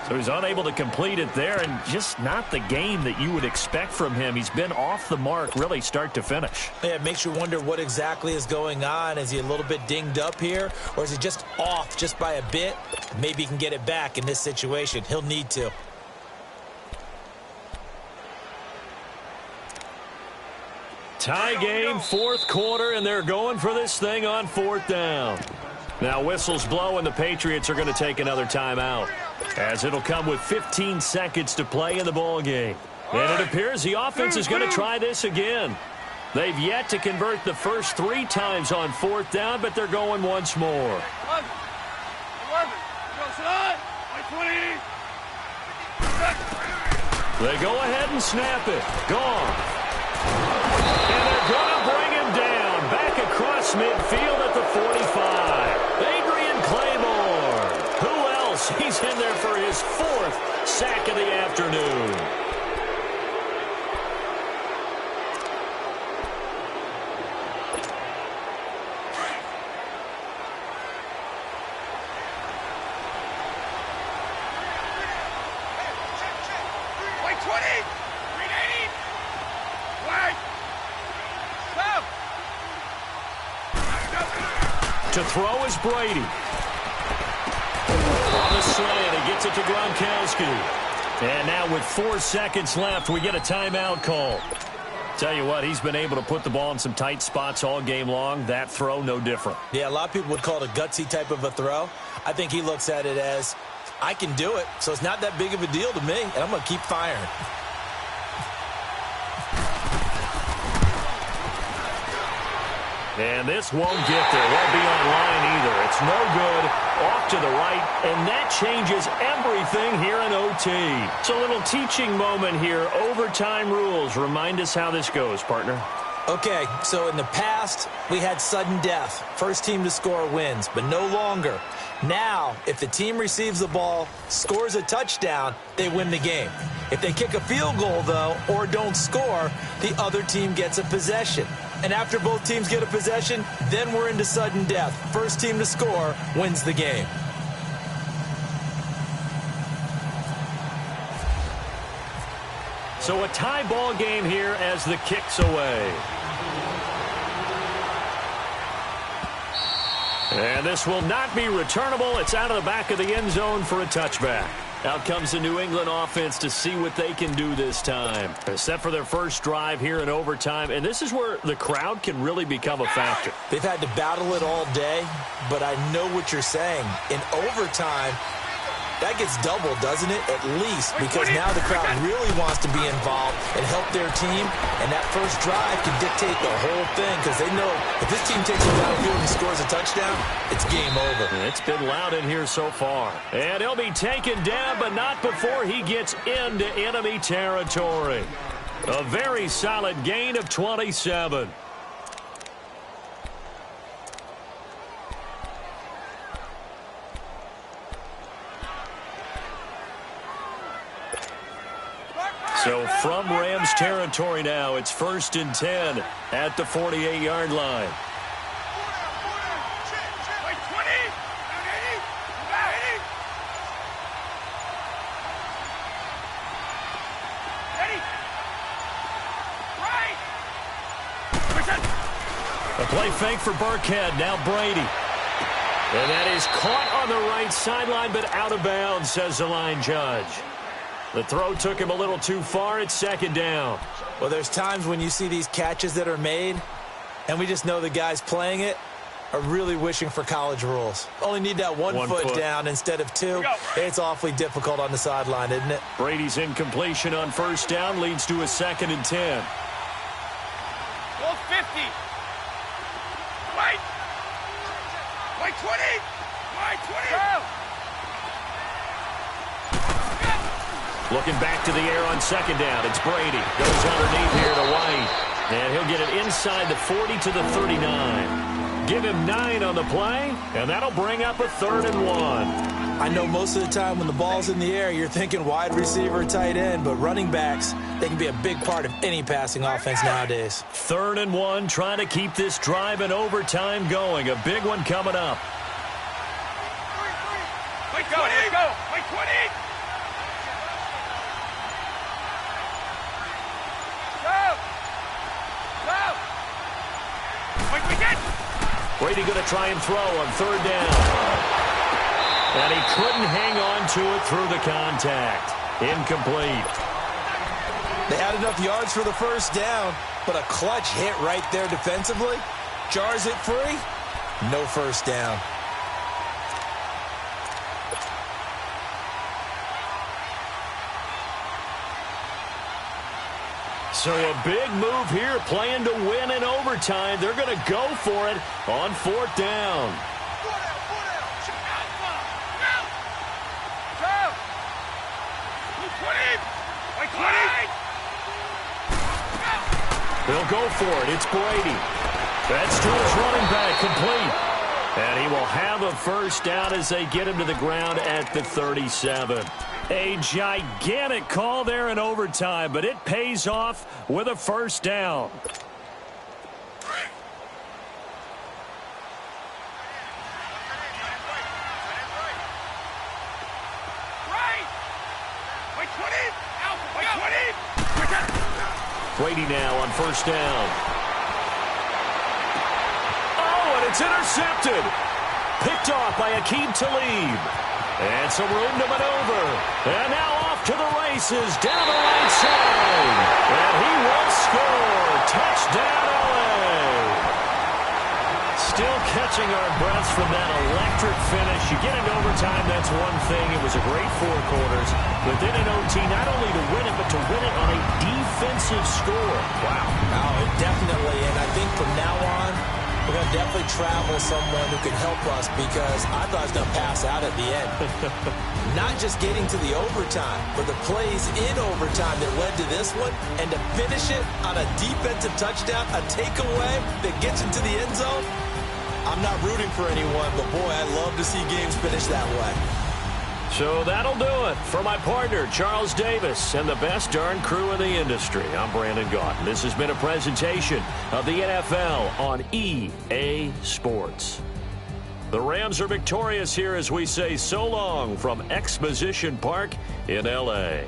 So he's unable to complete it there, and just not the game that you would expect from him. He's been off the mark really start to finish. Yeah, it makes you wonder what exactly is going on. Is he a little bit dinged up here, or is he just off just by a bit? Maybe he can get it back in this situation. He'll need to. Tie game, 4th quarter, and they're going for this thing on 4th down. Now whistles blow, and the Patriots are going to take another timeout, as it'll come with 15 seconds to play in the ball game. And it appears the offense is going to try this again. They've yet to convert the first 3 times on 4th down, but they're going once more. 20. They go ahead and snap it. Gone. And they're going to bring him down. Back across midfield at the 45. Adrian Claiborne. Who else? He's in there for his 4th sack of the afternoon. To throw is Brady. On the slant, he gets it to Gronkowski. And now with 4 seconds left, we get a timeout call. Tell you what, he's been able to put the ball in some tight spots all game long. That throw, no different. Yeah, a lot of people would call it a gutsy type of a throw. I think he looks at it as, I can do it, so it's not that big of a deal to me, and I'm going to keep firing. And this won't get there. Won't be on line either. It's no good. Off to the right. And that changes everything here in OT. It's a little teaching moment here. Overtime rules. Remind us how this goes, partner. Okay, so in the past, we had sudden death. First team to score wins, but no longer. Now, if the team receives the ball, scores a touchdown, they win the game. If they kick a field goal, though, or don't score, the other team gets a possession. And after both teams get a possession, then we're into sudden death. First team to score wins the game. So a tie ball game here as the kick's away. And this will not be returnable. It's out of the back of the end zone for a touchback. Out comes the New England offense to see what they can do this time. They're set for their first drive here in overtime, and this is where the crowd can really become a factor. They've had to battle it all day, but I know what you're saying. In overtime, that gets doubled, doesn't it? At least, because now the crowd really wants to be involved and help their team, and that first drive can dictate the whole thing because they know if this team takes the battlefield and scores a touchdown, it's game over. It's been loud in here so far. And he'll be taken down, but not before he gets into enemy territory. A very solid gain of 27. So from Rams territory now, it's 1st and 10 at the 48-yard line. A play fake for Burkhead. Now Brady. And that is caught on the right sideline, but out of bounds, says the line judge. The throw took him a little too far. It's 2nd down. Well, there's times when you see these catches that are made, and we just know the guys playing it are really wishing for college rules. Only need that one foot down instead of two. It's awfully difficult on the sideline, isn't it? Brady's incompletion on 1st down leads to a 2nd and 10. Ball 50. Wait. Wait, 20. Wait, 20. Go. Looking back to the air on 2nd down. It's Brady. Goes underneath here to White. And he'll get it inside the 40 to the 39. Give him 9 on the play, and that'll bring up a 3rd and 1. I know most of the time when the ball's in the air, you're thinking wide receiver, tight end, but running backs, they can be a big part of any passing offense nowadays. 3rd and 1, trying to keep this drive in overtime going. A big one coming up. Wait, go, here we go. Wait, 20. Brady going to try and throw on 3rd down. And he couldn't hang on to it through the contact. Incomplete. They had enough yards for the 1st down, but a clutch hit right there defensively. Jars it free. No 1st down. So a big move here, playing to win in overtime. They're going to go for it on 4th down. They'll go for it. It's Brady. That's to his running back, complete. And he will have a 1st down as they get him to the ground at the 37. A gigantic call there in overtime, but it pays off with a 1st down. Brady now on 1st down. Oh, and it's intercepted. Picked off by Aqib Talib. And some room to maneuver. And now off to the races down the right side. And he will score. Touchdown, LA. Still catching our breaths from that electric finish. You get into overtime, that's one thing. It was a great 4 quarters. But then in OT, not only to win it, but to win it on a defensive score. Wow. Oh, definitely. And I think from now on, definitely travel someone who can help us because I thought I was going to pass out at the end. Not just getting to the overtime, but the plays in overtime that led to this one, and to finish it on a defensive touchdown, a takeaway that gets into the end zone. I'm not rooting for anyone, but boy, I love to see games finish that way. So that'll do it for my partner, Charles Davis, and the best darn crew in the industry. I'm Brandon Gaudin. This has been a presentation of the NFL on EA Sports. The Rams are victorious here as we say so long from Exposition Park in L.A.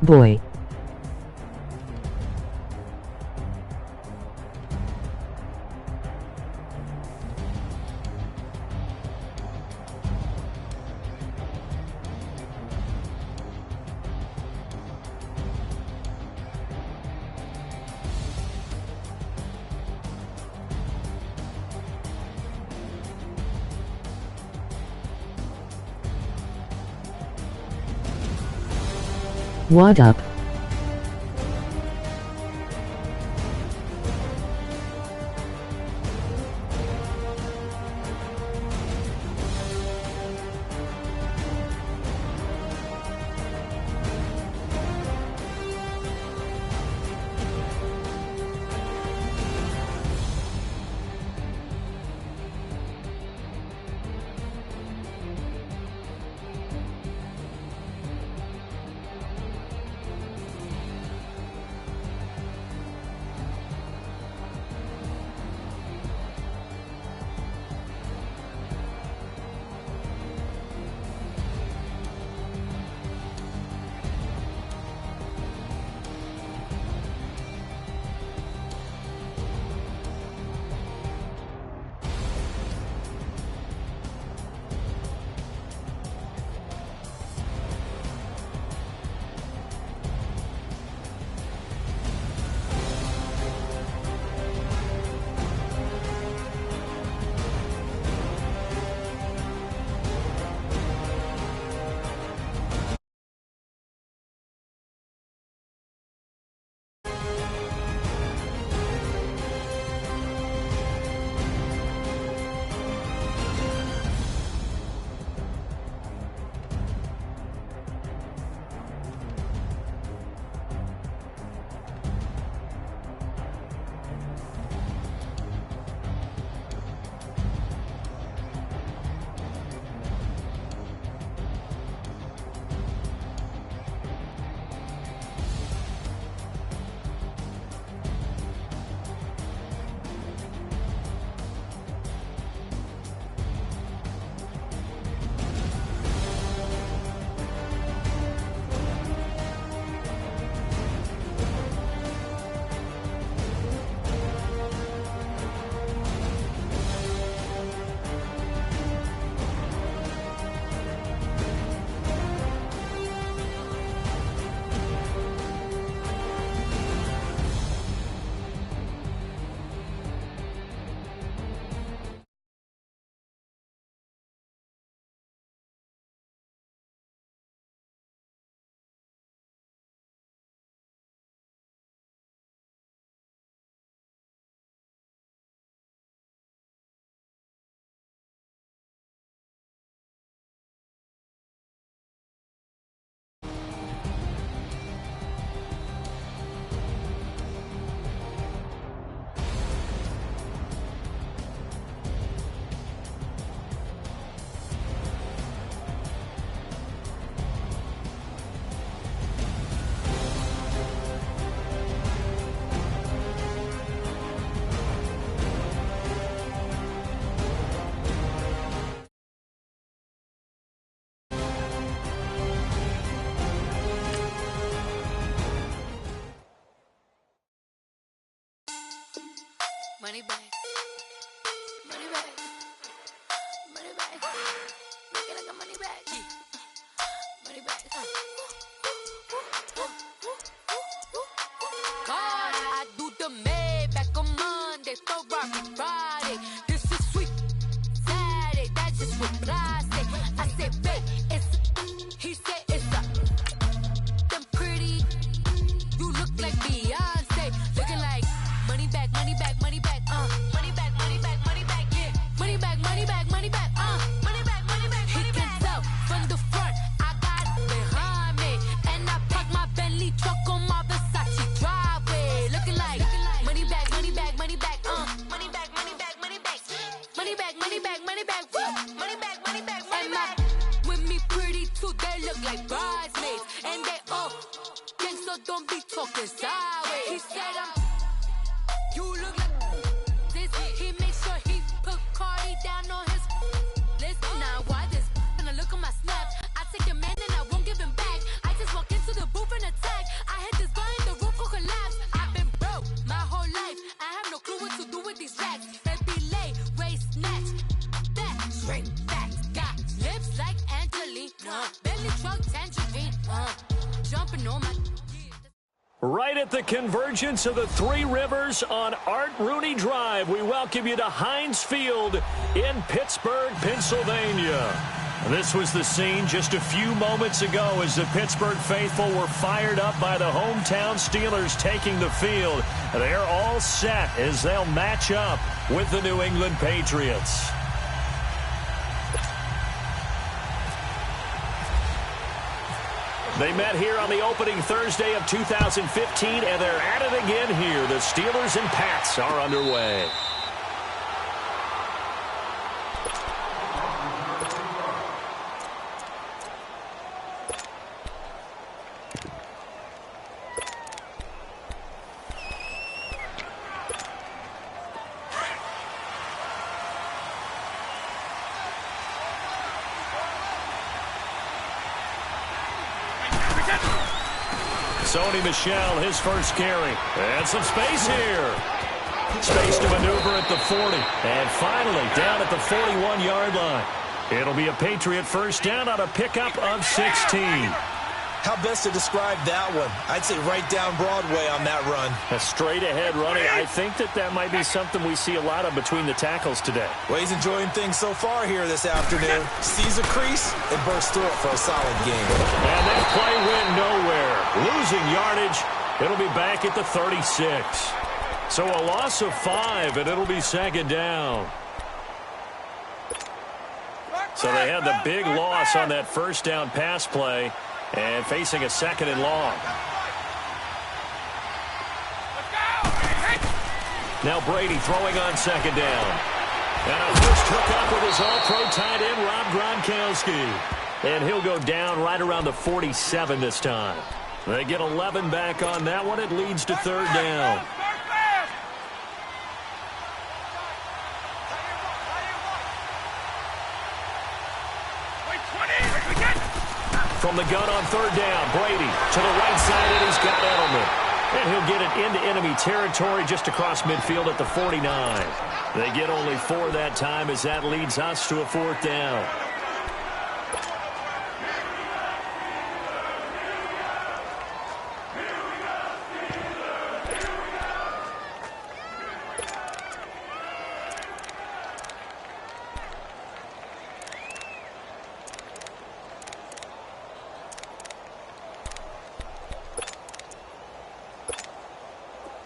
Boy. What up? Money back. Money back. Money back. Make it like a money back. Money back. God, I do the Maybach on Monday, Ferrari Friday. This is sweet Saturday, that's just what I say. I say, babe, it's, he said it's a, them pretty, you look like Beyonce, looking like money back, money back, money back, money back, money back, money back, yeah, money back, money back, money back, money back, money back. He can tell from the front, I got it behind me, and I park my Bentley truck on my Versace driveway, looking like money back, money back, money back, money back, money back, money back, money back, money back, money back, woo, money back, money back, money back. With me pretty too, they look like bridesmaids, and they all gang, so don't be talking sideways. He said you look like this. He makes sure he put Cardi down on his list. Now why this? When I look at my snaps, I take a man and I won't give him back. I just walk into the booth and attack. I hit this guy in the roof will collapse. I've been broke my whole life. I have no clue what to do with these racks. Baby lay, waist snatch, that straight back. Got lips like Angelina, belly truck tangerine, jumping on my. Right at the convergence of the Three Rivers on Art Rooney Drive, we welcome you to Heinz Field in Pittsburgh, Pennsylvania. This was the scene just a few moments ago as the Pittsburgh faithful were fired up by the hometown Steelers taking the field. They're all set as they'll match up with the New England Patriots. They met here on the opening Thursday of 2015, and they're at it again here. The Steelers and Pats are underway. Sony Michel, his first carry. And some space here. Space to maneuver at the 40. And finally, down at the 41-yard line. It'll be a Patriot first down on a pickup of 16. How best to describe that one? I'd say right down Broadway on that run. A straight-ahead running. I think that might be something we see a lot of between the tackles today. Well, he's enjoying things so far here this afternoon. Sees a crease and bursts through it for a solid game. And that play went nowhere. Losing yardage. It'll be back at the 36. So a loss of 5, and it'll be second down. So they had the big loss on that first down pass play. And facing a second and long. Now Brady throwing on second down. And a first hook up with his all-pro tight end, Rob Gronkowski. And he'll go down right around the 47 this time. They get 11 back on that one. It leads to third down. From the gun on third down, Brady to the right side, and he's got Edelman. And he'll get it into enemy territory just across midfield at the 49. They get only 4 that time as that leads us to a fourth down.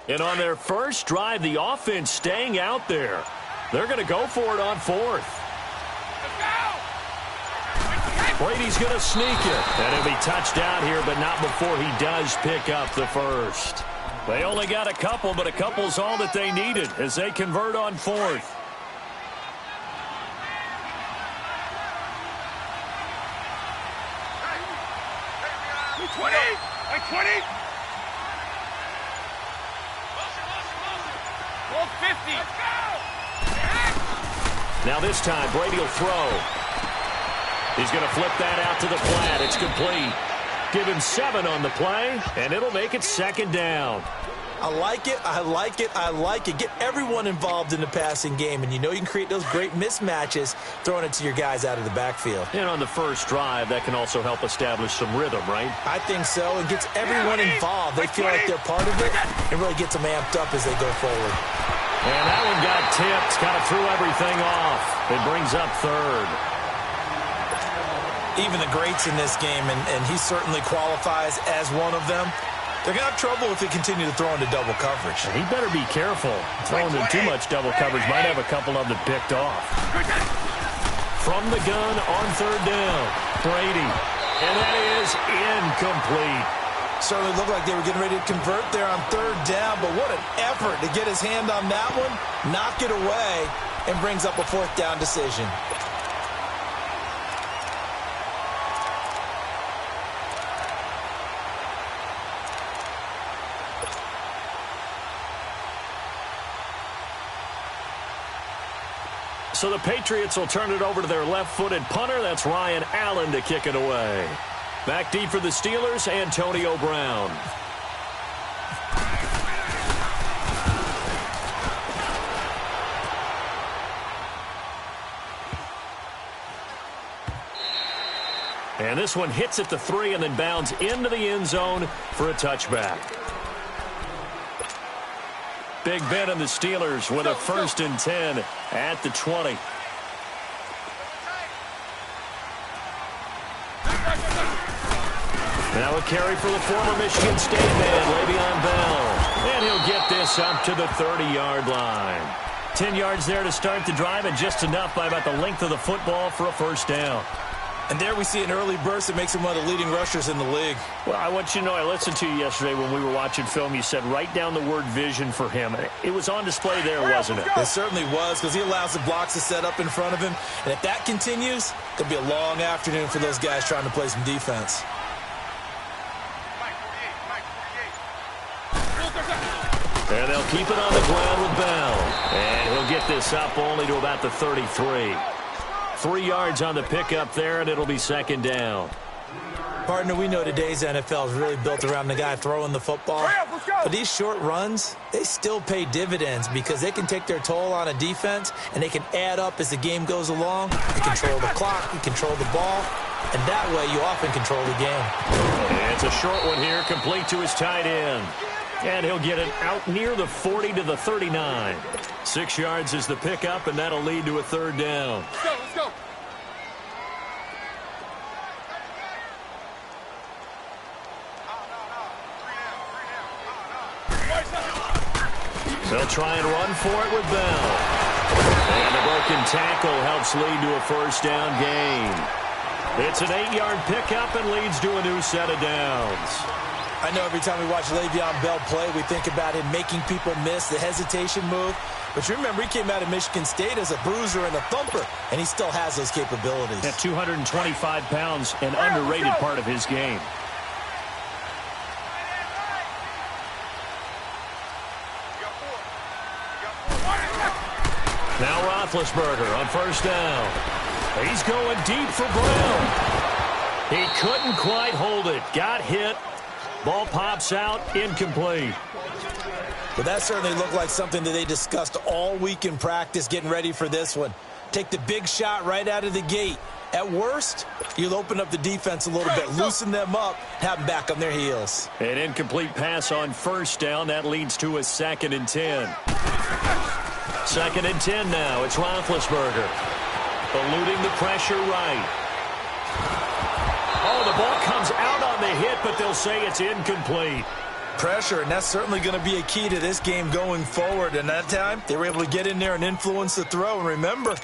And on their first drive, the offense staying out there. They're going to go for it on fourth. Brady's going to sneak it. And he'll be touched out here, but not before he does pick up the first. They only got a couple, but a couple's all that they needed as they convert on fourth. Now this time, Brady will throw. He's going to flip that out to the flat. It's complete. Give him 7 on the play, and it'll make it second down. I like it, I like it, I like it. Get everyone involved in the passing game, and you know you can create those great mismatches throwing it to your guys out of the backfield. And on the first drive, that can also help establish some rhythm, right? I think so, and gets everyone involved. They feel like they're part of it, and really gets them amped up as they go forward. And that one got tipped, kind of threw everything off. It brings up third. Even the greats in this game, and he certainly qualifies as one of them, they're going to have trouble if they continue to throw into double coverage. And he better be careful. Throwing in too much double coverage might have a couple of them picked off. From the gun on third down, Brady. And that is incomplete. Certainly looked like they were getting ready to convert there on third down, but what an effort to get his hand on that one, knock it away, and brings up a fourth down decision. So the Patriots will turn it over to their left-footed punter. That's Ryan Allen to kick it away. Back deep for the Steelers, Antonio Brown. And this one hits at the 3 and then bounds into the end zone for a touchback. Big Ben and the Steelers with a 1st and 10 at the 20. Now a carry for the former Michigan State man, Le'Veon Bell. And he'll get this up to the 30-yard line. 10 yards there to start the drive, and just enough by about the length of the football for a first down. And there we see an early burst that makes him one of the leading rushers in the league. Well, I want you to know, I listened to you yesterday when we were watching film. You said write down the word vision for him. It was on display there, wasn't it? It certainly was, because he allows the blocks to set up in front of him. And if that continues, it'll be a long afternoon for those guys trying to play some defense. And they'll keep it on the ground with Bell. And he'll get this up only to about the 33. 3 yards on the pickup there, and it'll be 2nd down. Partner, we know today's NFL is really built around the guy throwing the football. But these short runs, they still pay dividends because they can take their toll on a defense, and they can add up as the game goes along. You control the clock, you control the ball, and that way you often control the game. And it's a short one here, complete to his tight end. And he'll get it out near the 40 to the 39. 6 yards is the pickup, and that'll lead to a 3rd down. Let's go. They'll try and run for it with Bell. And the broken tackle helps lead to a 1st down gain. It's an 8-yard pickup and leads to a new set of downs. I know every time we watch Le'Veon Bell play, we think about him making people miss the hesitation move. But you remember, he came out of Michigan State as a bruiser and a thumper, and he still has those capabilities. At 225 pounds, an underrated part of his game. Now Roethlisberger on 1st down. He's going deep for Brown. He couldn't quite hold it. Got hit. Ball pops out, incomplete. But that certainly looked like something that they discussed all week in practice getting ready for this one. Take the big shot right out of the gate. At worst, you'll open up the defense a little bit, loosen them up, have them back on their heels. An incomplete pass on 1st down. That leads to a 2nd and 10. 2nd and 10 now. It's Roethlisberger. Eluding the pressure right. Oh, the ball comes out on the hit, but they'll say it's incomplete. Pressure, and that's certainly going to be a key to this game going forward. And that time, they were able to get in there and influence the throw. And remember,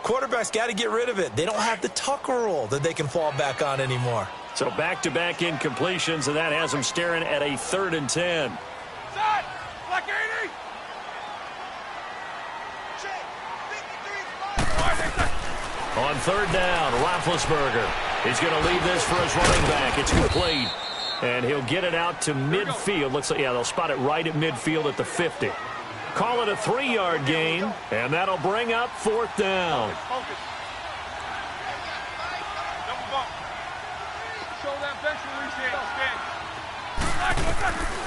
quarterbacks got to get rid of it. They don't have the Tucker rule that they can fall back on anymore. So back-to-back incompletions, and that has them staring at a 3rd and 10. Black 80. On 3rd down, Roethlisberger. He's going to leave this for his running back. It's complete. And he'll get it out to midfield. Looks like, yeah, they'll spot it right at midfield at the 50. Call it a 3-yard gain, and that'll bring up 4th down. Focus. Double bump. Show that bench release here.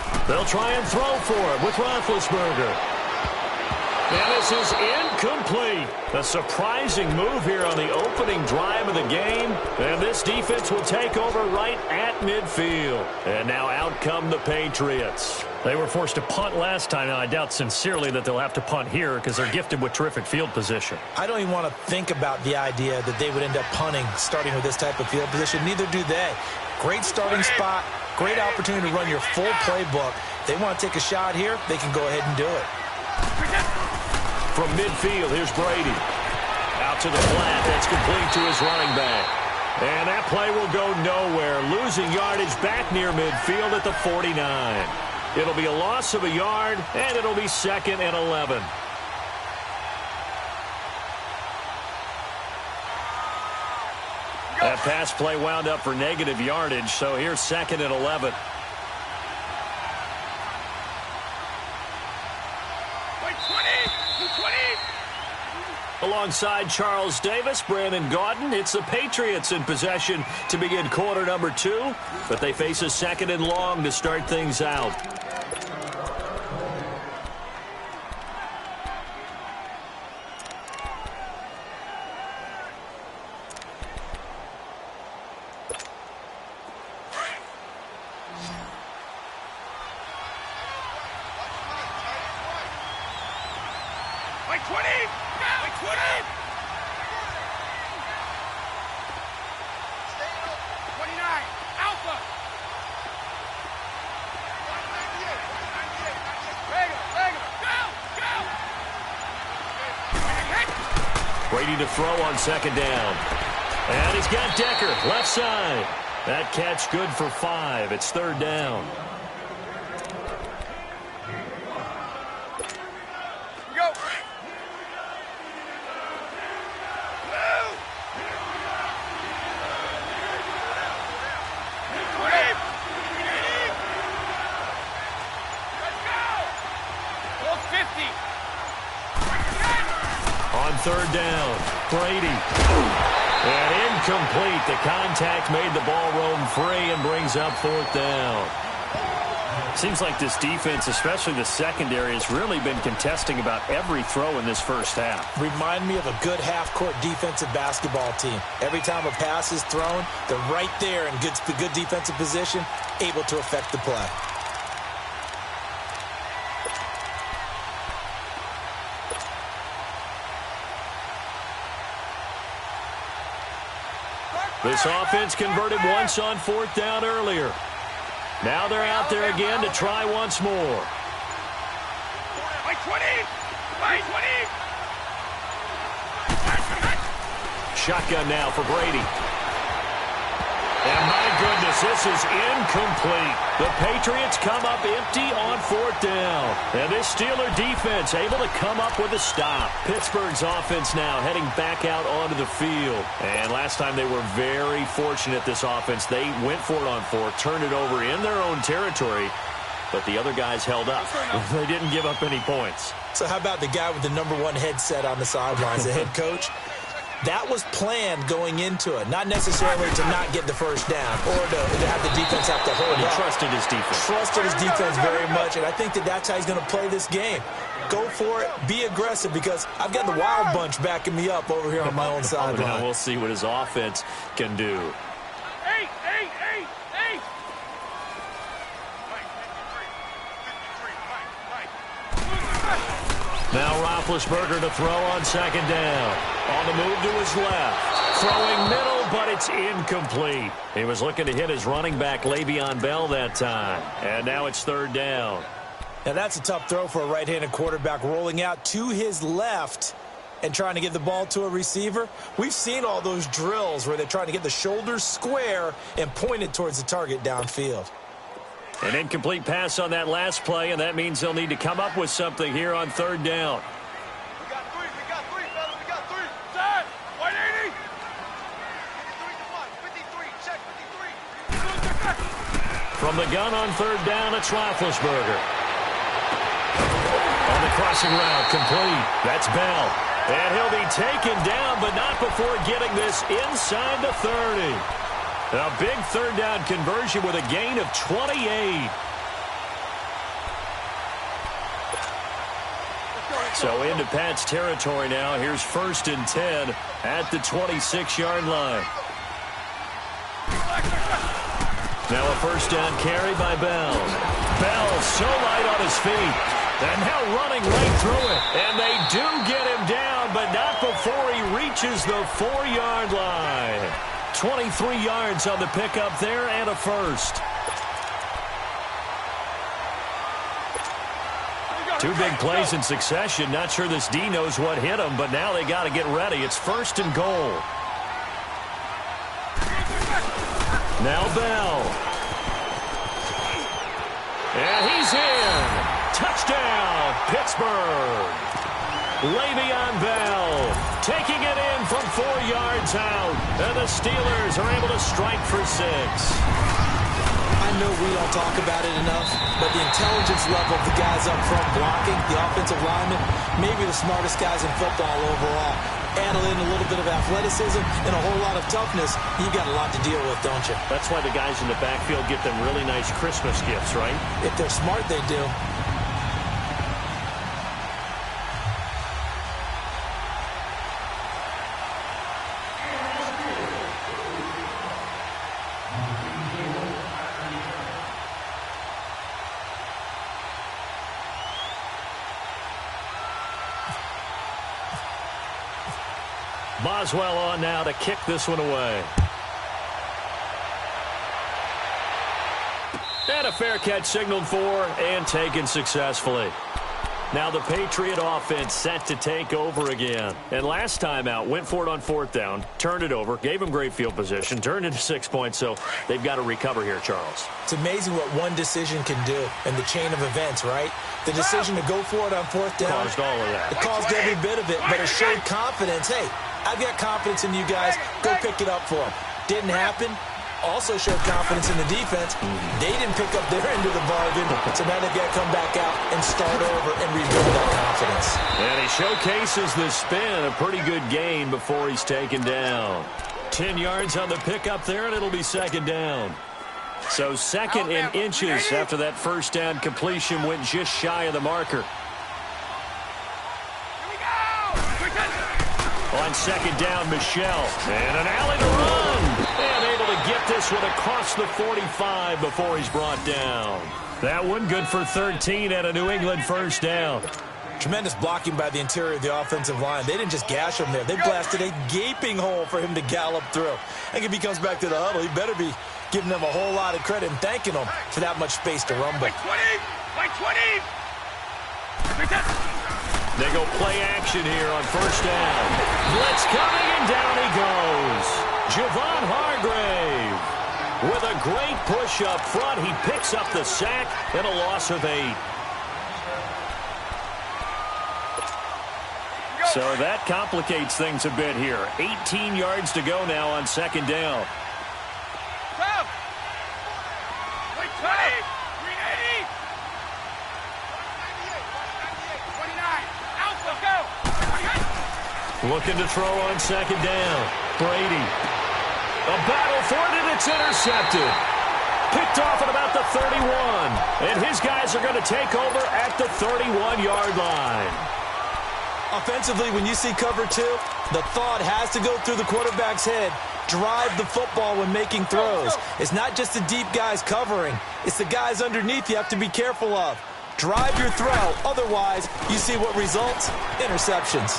Stand. They'll try and throw for it with Roethlisberger. And this is incomplete. A surprising move here on the opening drive of the game. And this defense will take over right at midfield. And now out come the Patriots. They were forced to punt last time, and I doubt sincerely that they'll have to punt here because they're gifted with terrific field position. I don't even want to think about the idea that they would end up punting starting with this type of field position. Neither do they. Great starting spot, great opportunity to run your full playbook. They want to take a shot here, they can go ahead and do it. From midfield, here's Brady. Out to the flat, that's complete to his running back. And that play will go nowhere. Losing yardage back near midfield at the 49. It'll be a loss of a yard, and it'll be 2nd and 11. That pass play wound up for negative yardage, so here's 2nd and 11. Alongside Charles Davis, Brandon Gaudin, it's the Patriots in possession to begin quarter number 2, but they face a 2nd and long to start things out. Brady to throw on 2nd down. And he's got Decker, left side. That catch good for 5. It's 3rd down. Go. On 3rd down, Brady. And incomplete. The contact made the ball roam free and brings up 4th down. Seems like this defense, especially the secondary, has really been contesting about every throw in this first half. Remind me of a good half-court defensive basketball team. Every time a pass is thrown, they're right there in good defensive position, able to affect the play. This offense converted once on 4th down earlier. Now they're out there again to try once more. Shotgun now for Brady. And my goodness, this is incomplete. The Patriots come up empty on 4th down. And this Steeler defense able to come up with a stop. Pittsburgh's offense now heading back out onto the field. And last time they were very fortunate, this offense. They went for it on 4th, turned it over in their own territory. But the other guys held up. They didn't give up any points. So how about the guy with the #1 headset on the sidelines, the head coach? That was planned going into it, not necessarily to not get the first down or to have the defense have to hold He up. trusted his defense. Trusted his defense very much, and I think that's how he's going to play this game. Go for it, be aggressive, because I've got the Wild Bunch backing me up over here on my own sideline. Now we'll see what his offense can do. Hey! Now Roethlisberger to throw on 2nd down. On the move to his left. Throwing middle, but it's incomplete. He was looking to hit his running back, Le'Veon Bell, that time. And now it's 3rd down. Now that's a tough throw for a right-handed quarterback, rolling out to his left and trying to get the ball to a receiver. We've seen all those drills where they're trying to get the shoulders square and point it towards the target downfield. An incomplete pass on that last play, and that means they'll need to come up with something here on 3rd down. We got three, fellas, we got 3. Side, 180. 53, check 53. From the gun on 3rd down, it's Roethlisberger. On the crossing route, complete. That's Bell. And he'll be taken down, but not before getting this inside the 30. A big 3rd down conversion with a gain of 28. So into Pat's territory now. Here's 1st and 10 at the 26-yard line. Now a first down carry by Bell. Bell so light on his feet. And now running right through it. And they do get him down, but not before he reaches the 4-yard line. 23 yards on the pickup there and a first. Two big plays in succession. Not sure this D knows what hit him, but now they got to get ready. It's 1st and goal. Now Bell. And he's in. Touchdown, Pittsburgh. Le'Veon Bell taking it in from 4 yards out. And the Steelers are able to strike for 6. I know we don't talk about it enough, but the intelligence level of the guys up front blocking, the offensive linemen, maybe the smartest guys in football overall. Add in a little bit of athleticism and a whole lot of toughness, you've got a lot to deal with, don't you? That's why the guys in the backfield get them really nice Christmas gifts, right? If they're smart, they do. Boswell on now to kick this one away. And a fair catch signaled for and taken successfully. Now the Patriot offense set to take over again. And last time out, went for it on 4th down, turned it over, gave them great field position, turned into 6 points, so they've got to recover here, Charles. It's amazing what one decision can do in the chain of events, right? The decision to go for it on 4th down. Caused all of that. It caused every bit of it, but it showed confidence. Hey, I've got confidence in you guys. Go pick it up for them. Didn't happen. Also showed confidence in the defense. They didn't pick up their end of the bargain, so now they've got to come back out and start over and rebuild that confidence. And he showcases the spin. A pretty good gain before he's taken down. 10 yards on the pickup there, and it'll be 2nd down. So 2nd and inches after that first down completion went just shy of the marker. On 2nd down, Michelle. And an alley to run. And able to get this one across the 45 before he's brought down. That one good for 13 at a New England first down. Tremendous blocking by the interior of the offensive line. They didn't just gash him there. They blasted a gaping hole for him to gallop through. I think if he comes back to the huddle, he better be giving them a whole lot of credit and thanking them for that much space to rumble. By 20! They go play action here on 1st down. Blitz coming, and down he goes. Javon Hargrave with a great push up front. He picks up the sack and a loss of 8. So that complicates things a bit here. 18 yards to go now on 2nd down. Looking to throw on 2nd down. Brady. A battle for it, and it's intercepted. Picked off at about the 31. And his guys are going to take over at the 31-yard line. Offensively, when you see cover 2, the thought has to go through the quarterback's head. Drive the football when making throws. It's not just the deep guys covering. It's the guys underneath you have to be careful of. Drive your throw. Otherwise, you see what results? Interceptions.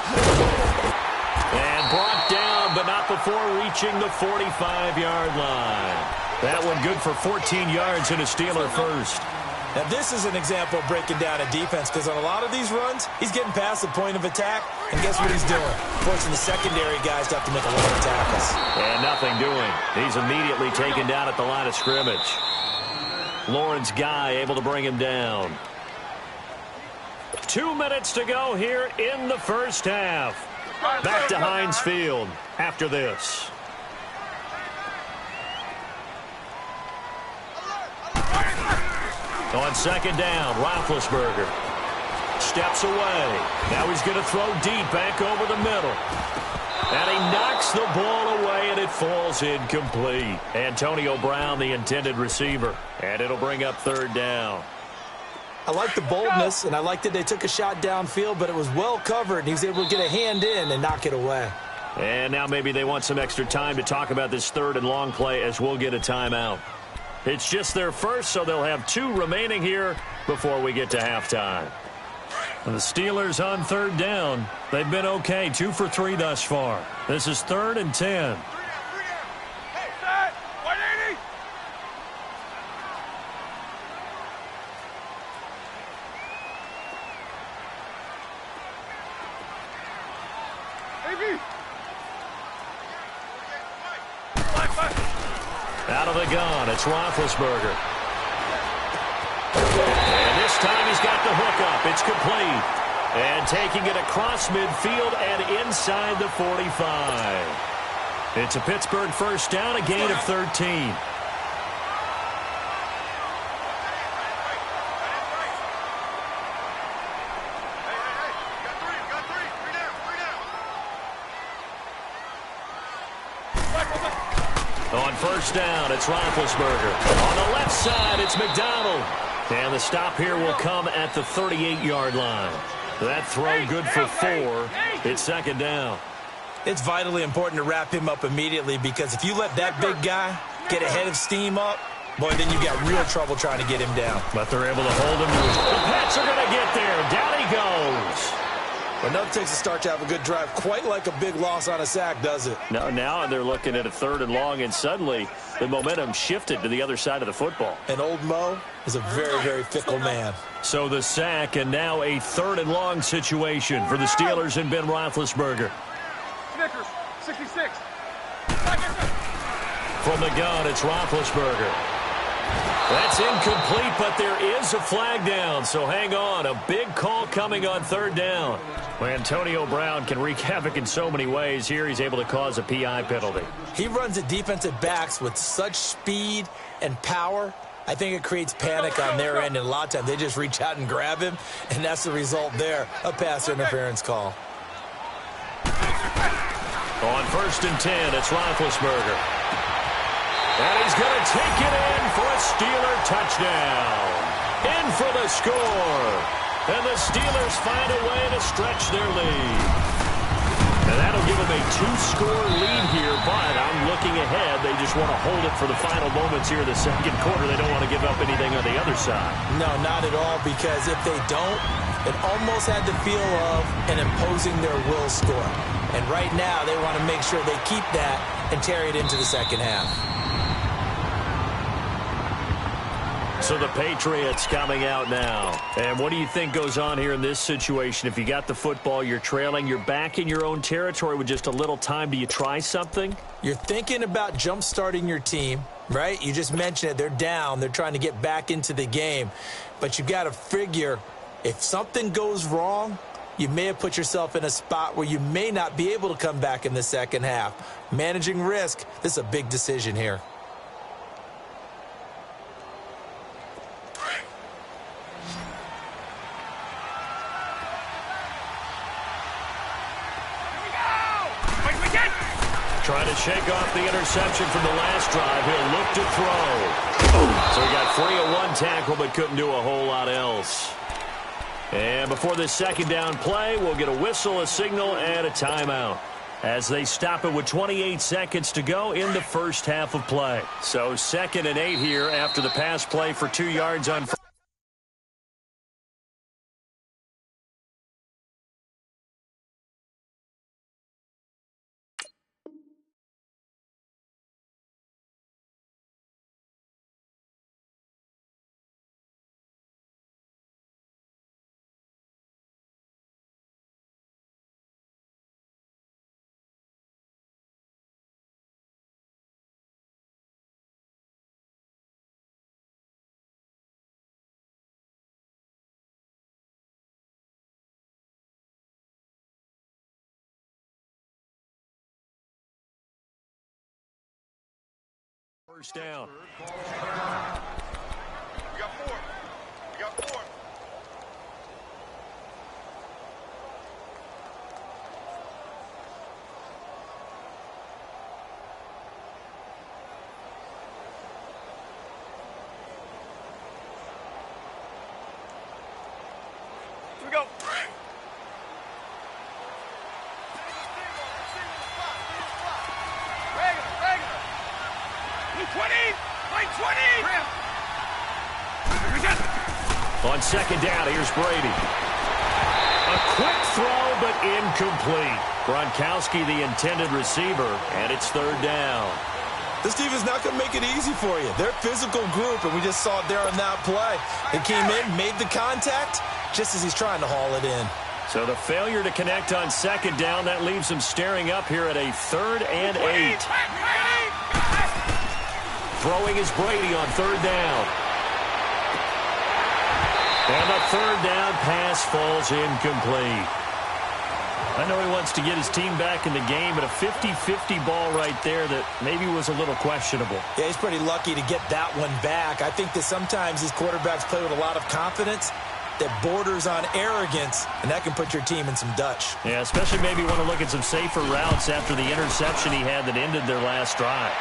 And brought down, but not before reaching the 45-yard line. That one good for 14 yards and a Steeler first. Now, this is an example of breaking down a defense, because on a lot of these runs, he's getting past the point of attack, and guess what he's doing? Forcing the secondary guys to have to make a lot of tackles. And nothing doing. He's immediately taken down at the line of scrimmage. Lawrence Guy able to bring him down. 2 minutes to go here in the first half. Back to Heinz Field after this. On 2nd down, Roethlisberger steps away. Now he's going to throw deep back over the middle. And he knocks the ball away, and it falls incomplete. Antonio Brown, the intended receiver. And it'll bring up 3rd down. I like the boldness, and I like that they took a shot downfield, but it was well covered, and he was able to get a hand in and knock it away. And now maybe they want some extra time to talk about this 3rd and long play as we'll get a timeout. It's just their first, so they'll have 2 remaining here before we get to halftime. And the Steelers on 3rd down. They've been okay, 2 for 3 thus far. This is 3rd and 10. Hey, set! 180! AB! Out of the gun, it's Roethlisberger. And this time he's got the hook up. It's complete. And taking it across midfield and inside the 45. It's a Pittsburgh first down, a gain of 13. On first down, it's Roethlisberger. On the left side, it's McDonald. And the stop here will come at the 38-yard line. That throw good for 4. It's 2nd down. It's vitally important to wrap him up immediately because if you let that big guy get a head of steam up, boy, then you got real trouble trying to get him down. But they're able to hold him to his... The Pats are going to get there. Down he goes. Enough takes a start to have a good drive. Quite like a big loss on a sack, does it? Now they're looking at a 3rd and long, and suddenly the momentum shifted to the other side of the football. And old Mo is a very, very fickle man. So the sack, and now a 3rd and long situation for the Steelers and Ben Roethlisberger. Snickers, 66. From the gun, it's Roethlisberger. That's incomplete, but there is a flag down, so hang on. A big call coming on 3rd down. Well, Antonio Brown can wreak havoc in so many ways. Here he's able to cause a PI penalty. He runs at defensive backs with such speed and power. I think it creates panic on their end, and a lot of times they just reach out and grab him, and that's the result there, a pass interference call. On 1st and 10, it's Roethlisberger. And he's going to take it in for a Steeler touchdown. In for the score. And the Steelers find a way to stretch their lead. And that'll give them a 2-score lead here, but I'm looking ahead. They just want to hold it for the final moments here in the 2nd quarter. They don't want to give up anything on the other side. No, not at all, because if they don't, it almost had the feel of an imposing their will score. And right now, they want to make sure they keep that and carry it into the 2nd half. So the Patriots coming out now. And what do you think goes on here in this situation? If you got the football, you're trailing, you're back in your own territory with just a little time. Do you try something? You're thinking about jump-starting your team, right? You just mentioned it. They're down. They're trying to get back into the game. But you got to figure if something goes wrong, you may have put yourself in a spot where you may not be able to come back in the 2nd half. Managing risk, this is a big decision here. Trying to shake off the interception from the last drive. He'll look to throw. So he got free of one tackle but couldn't do a whole lot else. And before this 2nd down play, we'll get a whistle, a signal, and a timeout as they stop it with 28 seconds to go in the first half of play. So 2nd and 8 here after the pass play for 2 yards on first. First down. We got 4. We got 4. Here we go. Regular. 20. Line 20. On second down, here's Brady. A quick throw, but incomplete. Gronkowski, the intended receiver, and it's third down. This team is not going to make it easy for you. They're a physical group, and we just saw it there on that play. They came in, made the contact, just as he's trying to haul it in. So the failure to connect on second down, that leaves them staring up here at a 3rd and 8. Throwing is Brady on third down. And the third down pass falls incomplete. I know he wants to get his team back in the game, but a 50-50 ball right there that maybe was a little questionable. Yeah, he's pretty lucky to get that one back. I think that sometimes these quarterbacks play with a lot of confidence that borders on arrogance, and that can put your team in some Dutch. Yeah, especially maybe want to look at some safer routes after the interception he had that ended their last drive.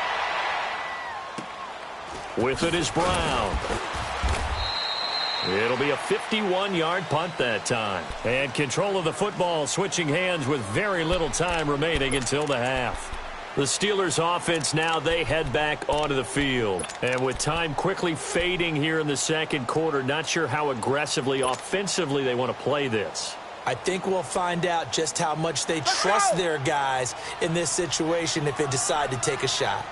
With it is Brown. It'll be a 51-yard punt that time. And control of the football switching hands with very little time remaining until the half. The Steelers offense now, they head back onto the field. And with time quickly fading here in the second quarter, not sure how aggressively, offensively they want to play this. I think we'll find out just how much they trust their guys in this situation if they decide to take a shot.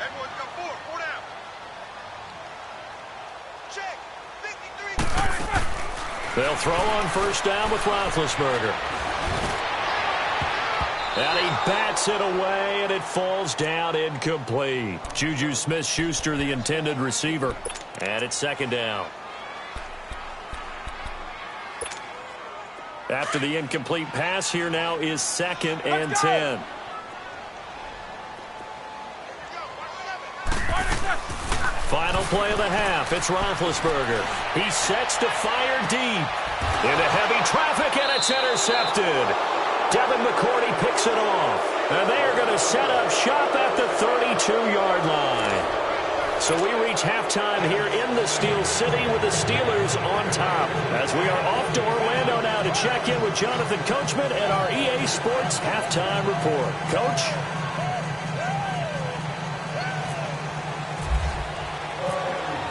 Everyone's got four down. Check. 53. They'll throw on first down with Roethlisberger. And he bats it away, and it falls down incomplete. Juju Smith-Schuster, the intended receiver. And it's second down. After the incomplete pass, here now is 2nd and 10. Final play of the half. It's Roethlisberger. He sets to fire deep. Into heavy traffic, and it's intercepted. Devin McCourty picks it off. And they are going to set up shop at the 32-yard line. So we reach halftime here in the Steel City with the Steelers on top. As we are off to Orlando now to check in with Jonathan Coachman and our EA Sports halftime report. Coach?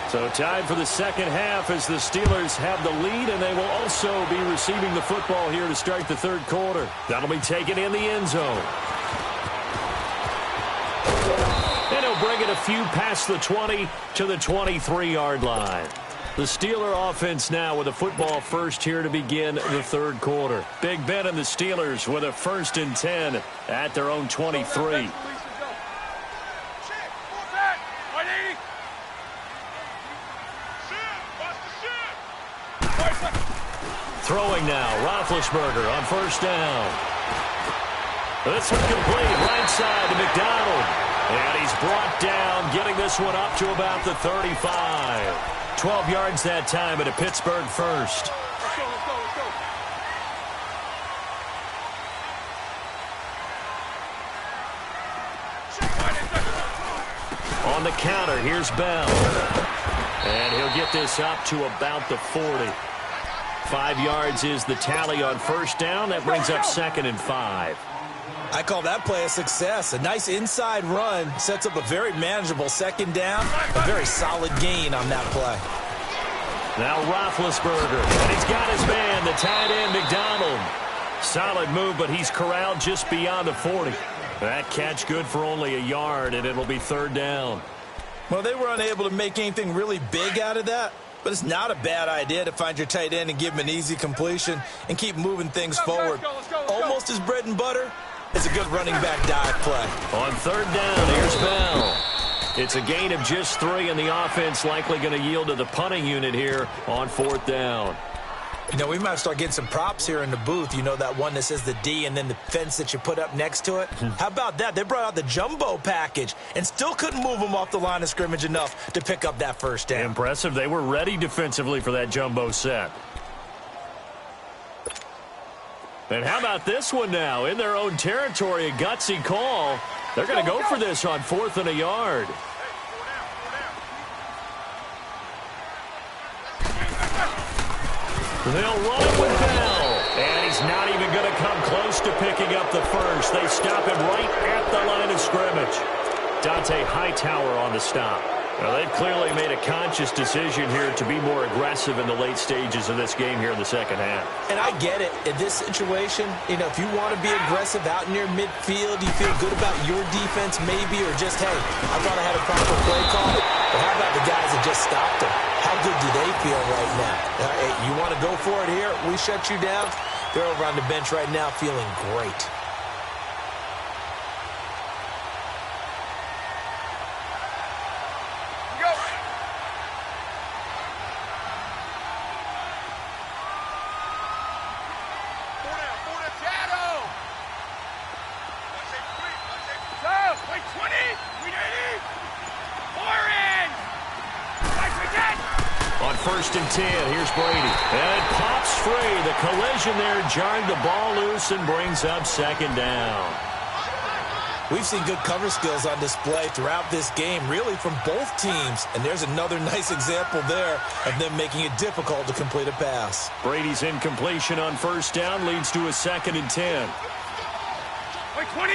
So tied for the second half as the Steelers have the lead, and they will also be receiving the football here to start the third quarter. That'll be taken in the end zone. And he'll bring it a few past the 20 to the 23-yard line. The Steeler offense now with a football first here to begin the third quarter. Big Ben and the Steelers with a 1st and 10 at their own 23. Throwing now, Roethlisberger on first down. This one complete, right side to McDonald. And he's brought down, getting this one up to about the 35. 12 yards that time at a Pittsburgh first. Let's go. On the counter, here's Bell. And he'll get this up to about the 40. 5 yards is the tally on first down. That brings up 2nd and 5. I call that play a success. A nice inside run sets up a very manageable second down. A very solid gain on that play. Now Roethlisberger. And he's got his man, the tight end, McDonald. Solid move, but he's corralled just beyond the 40. That catch good for only a yard, and it'll be third down. Well, they were unable to make anything really big out of that. But it's not a bad idea to find your tight end and give him an easy completion and keep moving things forward. Let's go. Almost as bread and butter as a good running back dive play. On third down, here's Bell. It's a gain of just 3, and the offense likely going to yield to the punting unit here on 4th down. You know, we might start getting some props here in the booth. You know, that one that says the D and then the fence that you put up next to it? How about that? They brought out the jumbo package and still couldn't move them off the line of scrimmage enough to pick up that first down. Impressive. They were ready defensively for that jumbo set. And how about this one now? In their own territory, a gutsy call. They're going to go for this on 4th and a yard. They'll run it with Bell. And he's not even going to come close to picking up the first. They stop him right at the line of scrimmage. Dante Hightower on the stop. Well, they've clearly made a conscious decision here to be more aggressive in the late stages of this game here in the second half. And I get it. In this situation, if you want to be aggressive out near midfield, you feel good about your defense maybe, or just, hey, I thought I had a proper play call. But how about the guys that just stopped them? How good do they feel right now? Hey, you want to go for it here? We shut you down? They're over on the bench right now feeling great. First and 10. Here's Brady. And it pops free. The collision there jarred the ball loose and brings up second down. We've seen good cover skills on display throughout this game, really from both teams. And there's another nice example there of them making it difficult to complete a pass. Brady's incompletion on first down leads to a second and 10. Wait, 20.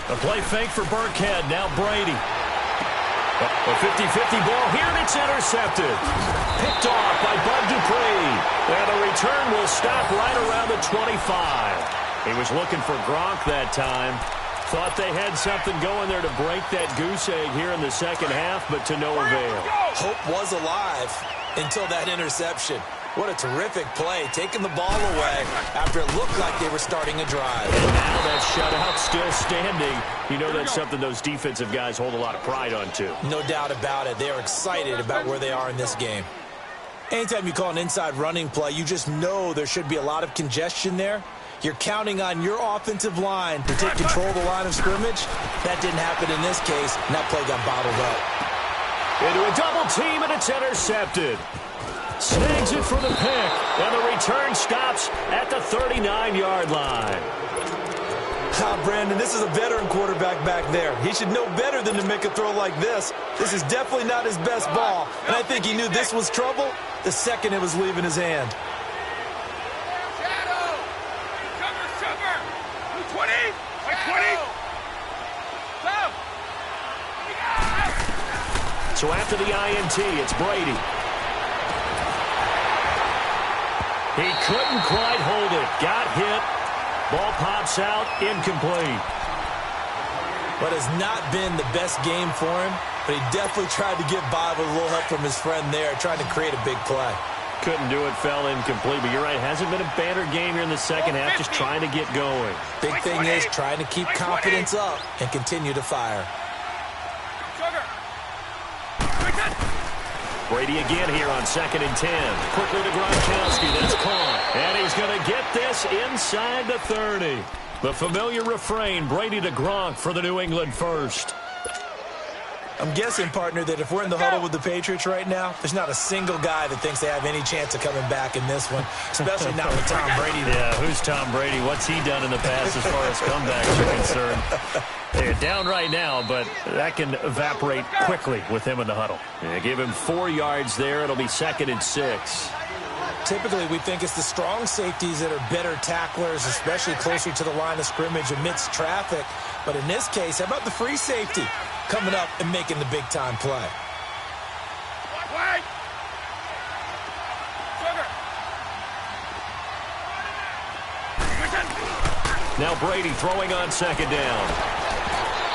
A play fake for Burkhead. Now Brady. A 50-50 ball here, and it's intercepted. Picked off by Bud Dupree. And the return will stop right around the 25. He was looking for Gronk that time. Thought they had something going there to break that goose egg here in the second half, but to no avail. Hope was alive until that interception. What a terrific play, taking the ball away after it looked like they were starting a drive. And now that shutout still standing. You know that's something those defensive guys hold a lot of pride on, too. No doubt about it. They're excited about where they are in this game. Anytime you call an inside running play, you just know there should be a lot of congestion there. You're counting on your offensive line to take control of the line of scrimmage. That didn't happen in this case, and that play got bottled up. Into a double team, and it's intercepted. Snags it for the pick, and the return stops at the 39-yard line. Brandon, this is a veteran quarterback back there. He should know better than to make a throw like this. This is definitely not his best ball, and I think he knew this was trouble the second it was leaving his hand. So after the INT, it's Brady. He couldn't quite hold it. Got hit. Ball pops out. Incomplete. But it's not been the best game for him, but he definitely tried to get by with a little help from his friend there, trying to create a big play. Couldn't do it, fell incomplete. But you're right, hasn't been a banner game here in the second half, just trying to get going. Big thing is trying to keep confidence up and continue to fire. Brady again here on 2nd and 10. Quickly to Gronkowski. That's caught. And he's going to get this inside the 30. The familiar refrain, Brady to Gronk for the New England first. I'm guessing, partner, that if we're in the huddle with the Patriots right now, there's not a single guy that thinks they have any chance of coming back in this one, especially not with Tom Brady there. Yeah, who's Tom Brady? What's he done in the past as far as comebacks are concerned? They're down right now, but that can evaporate quickly with him in the huddle. Yeah, give him 4 yards there. It'll be 2nd and 6. Typically, we think it's the strong safeties that are better tacklers, especially closer to the line of scrimmage amidst traffic. But in this case, how about the free safety coming up and making the big-time play? Now Brady throwing on 2nd down.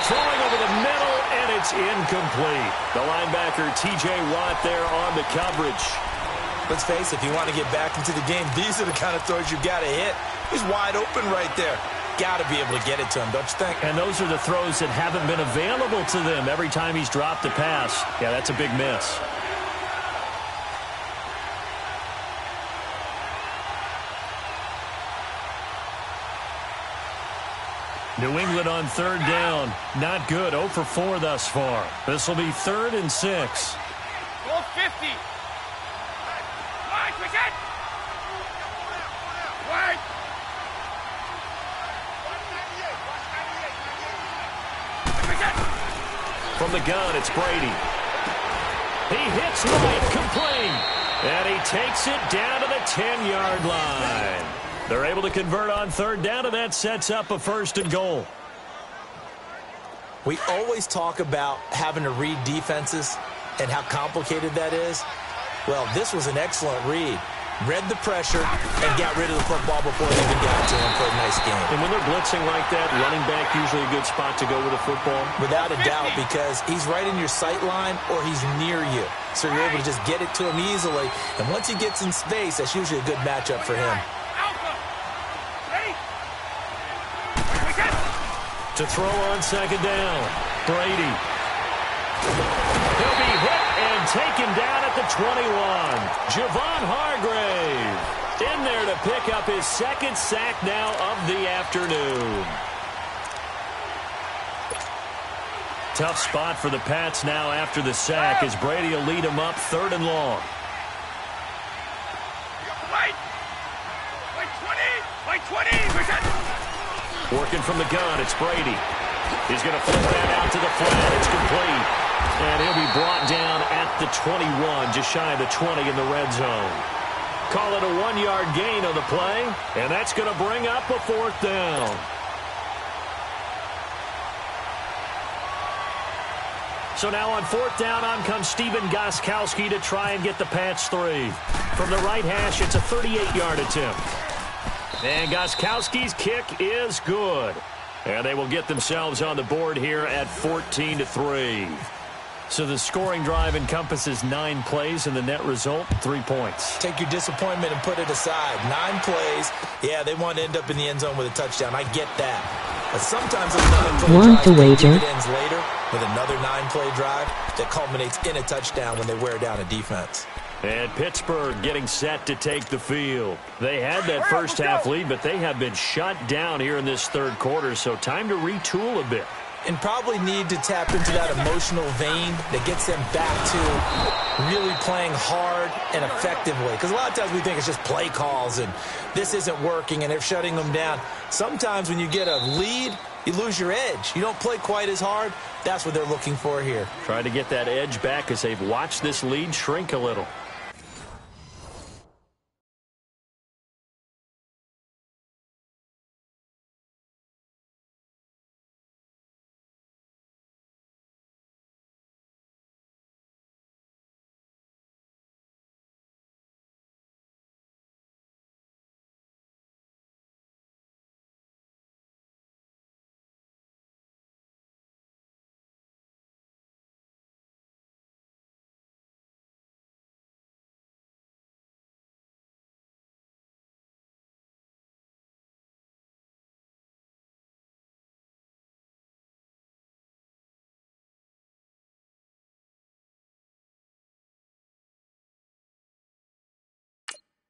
Throwing over the middle, and it's incomplete. The linebacker, T.J. Watt, there on the coverage. Let's face it, if you want to get back into the game, these are the kind of throws you've got to hit. He's wide open right there. Got to be able to get it to him, don't you think? And those are the throws that haven't been available to them every time he's dropped a pass. Yeah, that's a big miss. New England on 3rd down. Not good. 0 for 4 thus far. This will be 3rd and 6. Goal 50. Wide, quick it. Wide. From the gun, it's Brady. He hits right, complete. And he takes it down to the 10-yard line. They're able to convert on third down, and that sets up a 1st and goal. We always talk about having to read defenses and how complicated that is. Well, this was an excellent read. Read the pressure and got rid of the football before they even got to him for a nice game. And when they're blitzing like that, running back usually a good spot to go with a football? Without a doubt, because he's right in your sight line or he's near you. So you're able to just get it to him easily. And once he gets in space, that's usually a good matchup for him. To throw on second down, Brady. He'll be hit and taken down at the 21. Javon Hargrave in there to pick up his 2nd sack now of the afternoon. Tough spot for the Pats now after the sack as Brady will lead them up 3rd and long. Working from the gun, it's Brady. He's going to flip that out to the flat. It's complete. And he'll be brought down at the 21, just shy of the 20 in the red zone. Call it a 1-yard gain on the play, and that's going to bring up a 4th down. So now on 4th down, on comes Stephen Gostkowski to try and get the Pats 3. From the right hash, it's a 38-yard attempt. And Gostkowski's kick is good. And they will get themselves on the board here at 14-3. So the scoring drive encompasses 9 plays, and the net result, 3 points. Take your disappointment and put it aside. 9 plays. Yeah, they want to end up in the end zone with a touchdown. I get that. But sometimes Want to wager? Ends later with another 9-play drive that culminates in a touchdown when they wear down a defense. And Pittsburgh getting set to take the field. They had that first half lead, but they have been shut down here in this 3rd quarter, so time to retool a bit. And probably need to tap into that emotional vein that gets them back to really playing hard and effectively. Because a lot of times we think it's just play calls and this isn't working and they're shutting them down. Sometimes when you get a lead, you lose your edge. You don't play quite as hard. That's what they're looking for here. Try to get that edge back as they've watched this lead shrink a little.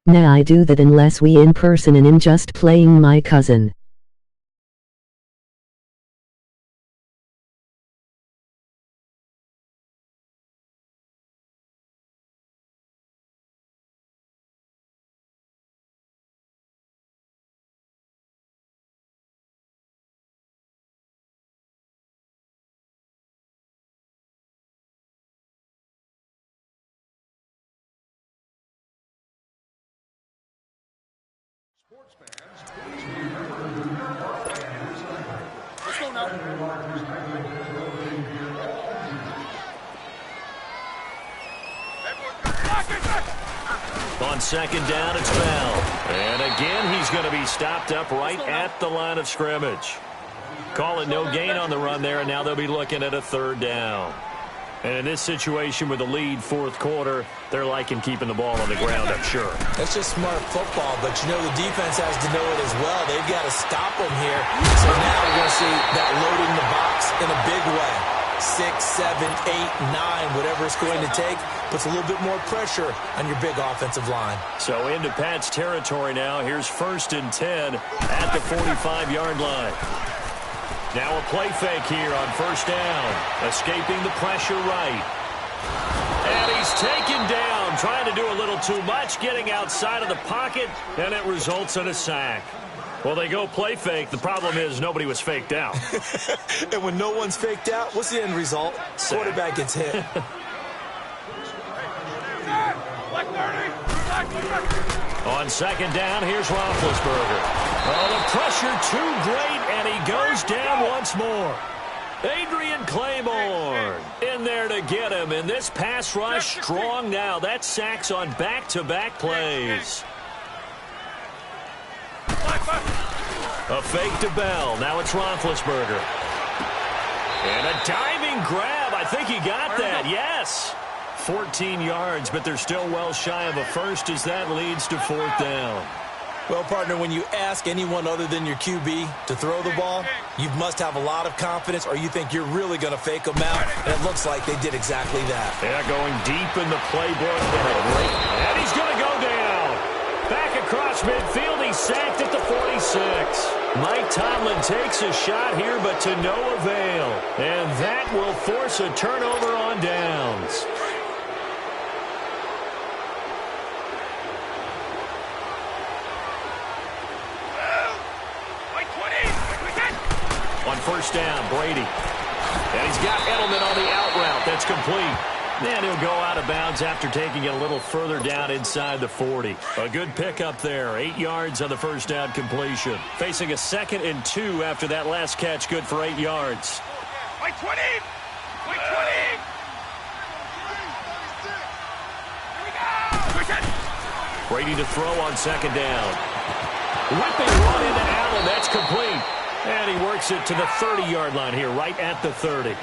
Nah, I do that unless we in person and I'm just playing my cousin. Let's go now. On second down, it's Bell. And again, he's going to be stopped up right at the line of scrimmage. Call it no gain on the run there, and now they'll be looking at a 3rd down. And in this situation with the lead 4th quarter, they're liking keeping the ball on the ground, I'm sure. That's just smart football, but you know the defense has to know it as well. They've got to stop them here. So now we're going to see that loading the box in a big way. 6, 7, 8, 9, whatever it's going to take, puts a little bit more pressure on your big offensive line. So into Pat's territory now. Here's 1st and 10 at the 45-yard line. Now a play fake here on 1st down. Escaping the pressure right. And he's taken down, trying to do a little too much, getting outside of the pocket, and it results in a sack. Well, they go play fake. The problem is nobody was faked out. And when no one's faked out, what's the end result? Quarterback gets hit. On second down, here's Roethlisberger. Oh, the pressure too great, and he goes down once more. Adrian Claiborne in there to get him, and this pass rush strong now. That's sacks on back-to-back plays. A fake to Bell. Now it's Roethlisberger. And a diving grab. I think he got that. Yes. 14 yards, but they're still well shy of a first as that leads to fourth down. Well, partner, when you ask anyone other than your QB to throw the ball, you must have a lot of confidence or you think you're really going to fake them out. And it looks like they did exactly that. Yeah, going deep in the playbook. And he's going to go down. Back across midfield, he's sacked at the 46. Mike Tomlin takes a shot here, but to no avail. And that will force a turnover on downs. On first down, Brady. And he's got Edelman on the out route. That's complete. And he'll go out of bounds after taking it a little further down inside the 40. A good pickup there. 8 yards on the first down completion. Facing a 2nd and 2 after that last catch. Good for 8 yards. Wait 20! Wait 20! Here we go! Brady to throw on second down. Whipping run into Allen. That's complete. And he works it to the 30-yard line here, right at the 30.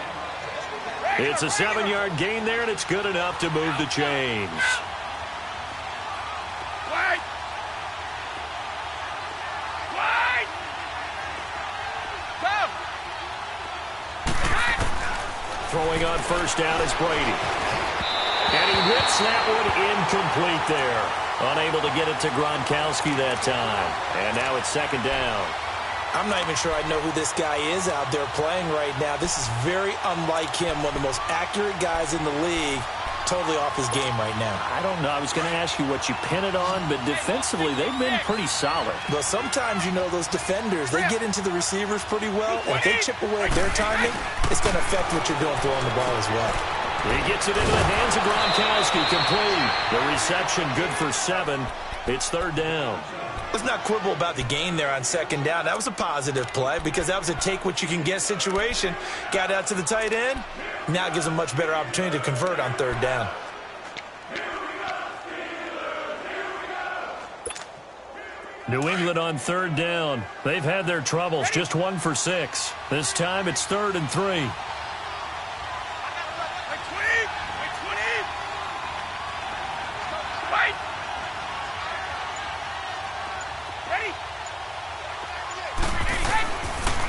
It's a 7-yard gain there, and it's good enough to move the chains. Wait! Wait! Go! Throwing on first down is Brady. And he whips that one incomplete there. Unable to get it to Gronkowski that time. And now it's second down. I'm not even sure I know who this guy is out there playing right now. This is very unlike him, one of the most accurate guys in the league. Totally off his game right now. I don't know. I was going to ask you what you pin it on, but defensively, they've been pretty solid. But sometimes, you know, those defenders, they get into the receivers pretty well. And if they chip away at their timing, it's going to affect what you're doing throwing the ball as well. He gets it into the hands of Gronkowski, complete. The reception good for 7. It's third down. Let's not quibble about the gain there on second down. That was a positive play because that was a take-what-you-can-get situation. Got out to the tight end. Now it gives them a much better opportunity to convert on third down. New England on third down. They've had their troubles. Just 1 for 6. This time it's 3rd and 3.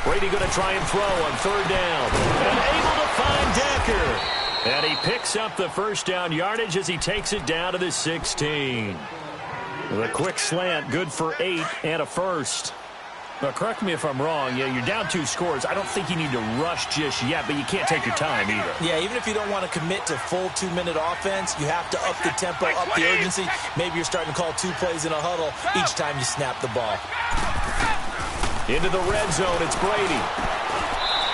Brady going to try and throw on third down. And able to find Decker. And he picks up the first down yardage as he takes it down to the 16. The quick slant, good for 8 and a first. Now, correct me if I'm wrong. Yeah, you're down 2 scores. I don't think you need to rush just yet, but you can't take your time either. Yeah, even if you don't want to commit to full 2-minute offense, you have to up the tempo, up the urgency. Maybe you're starting to call 2 plays in a huddle each time you snap the ball. Into the red zone, it's Brady.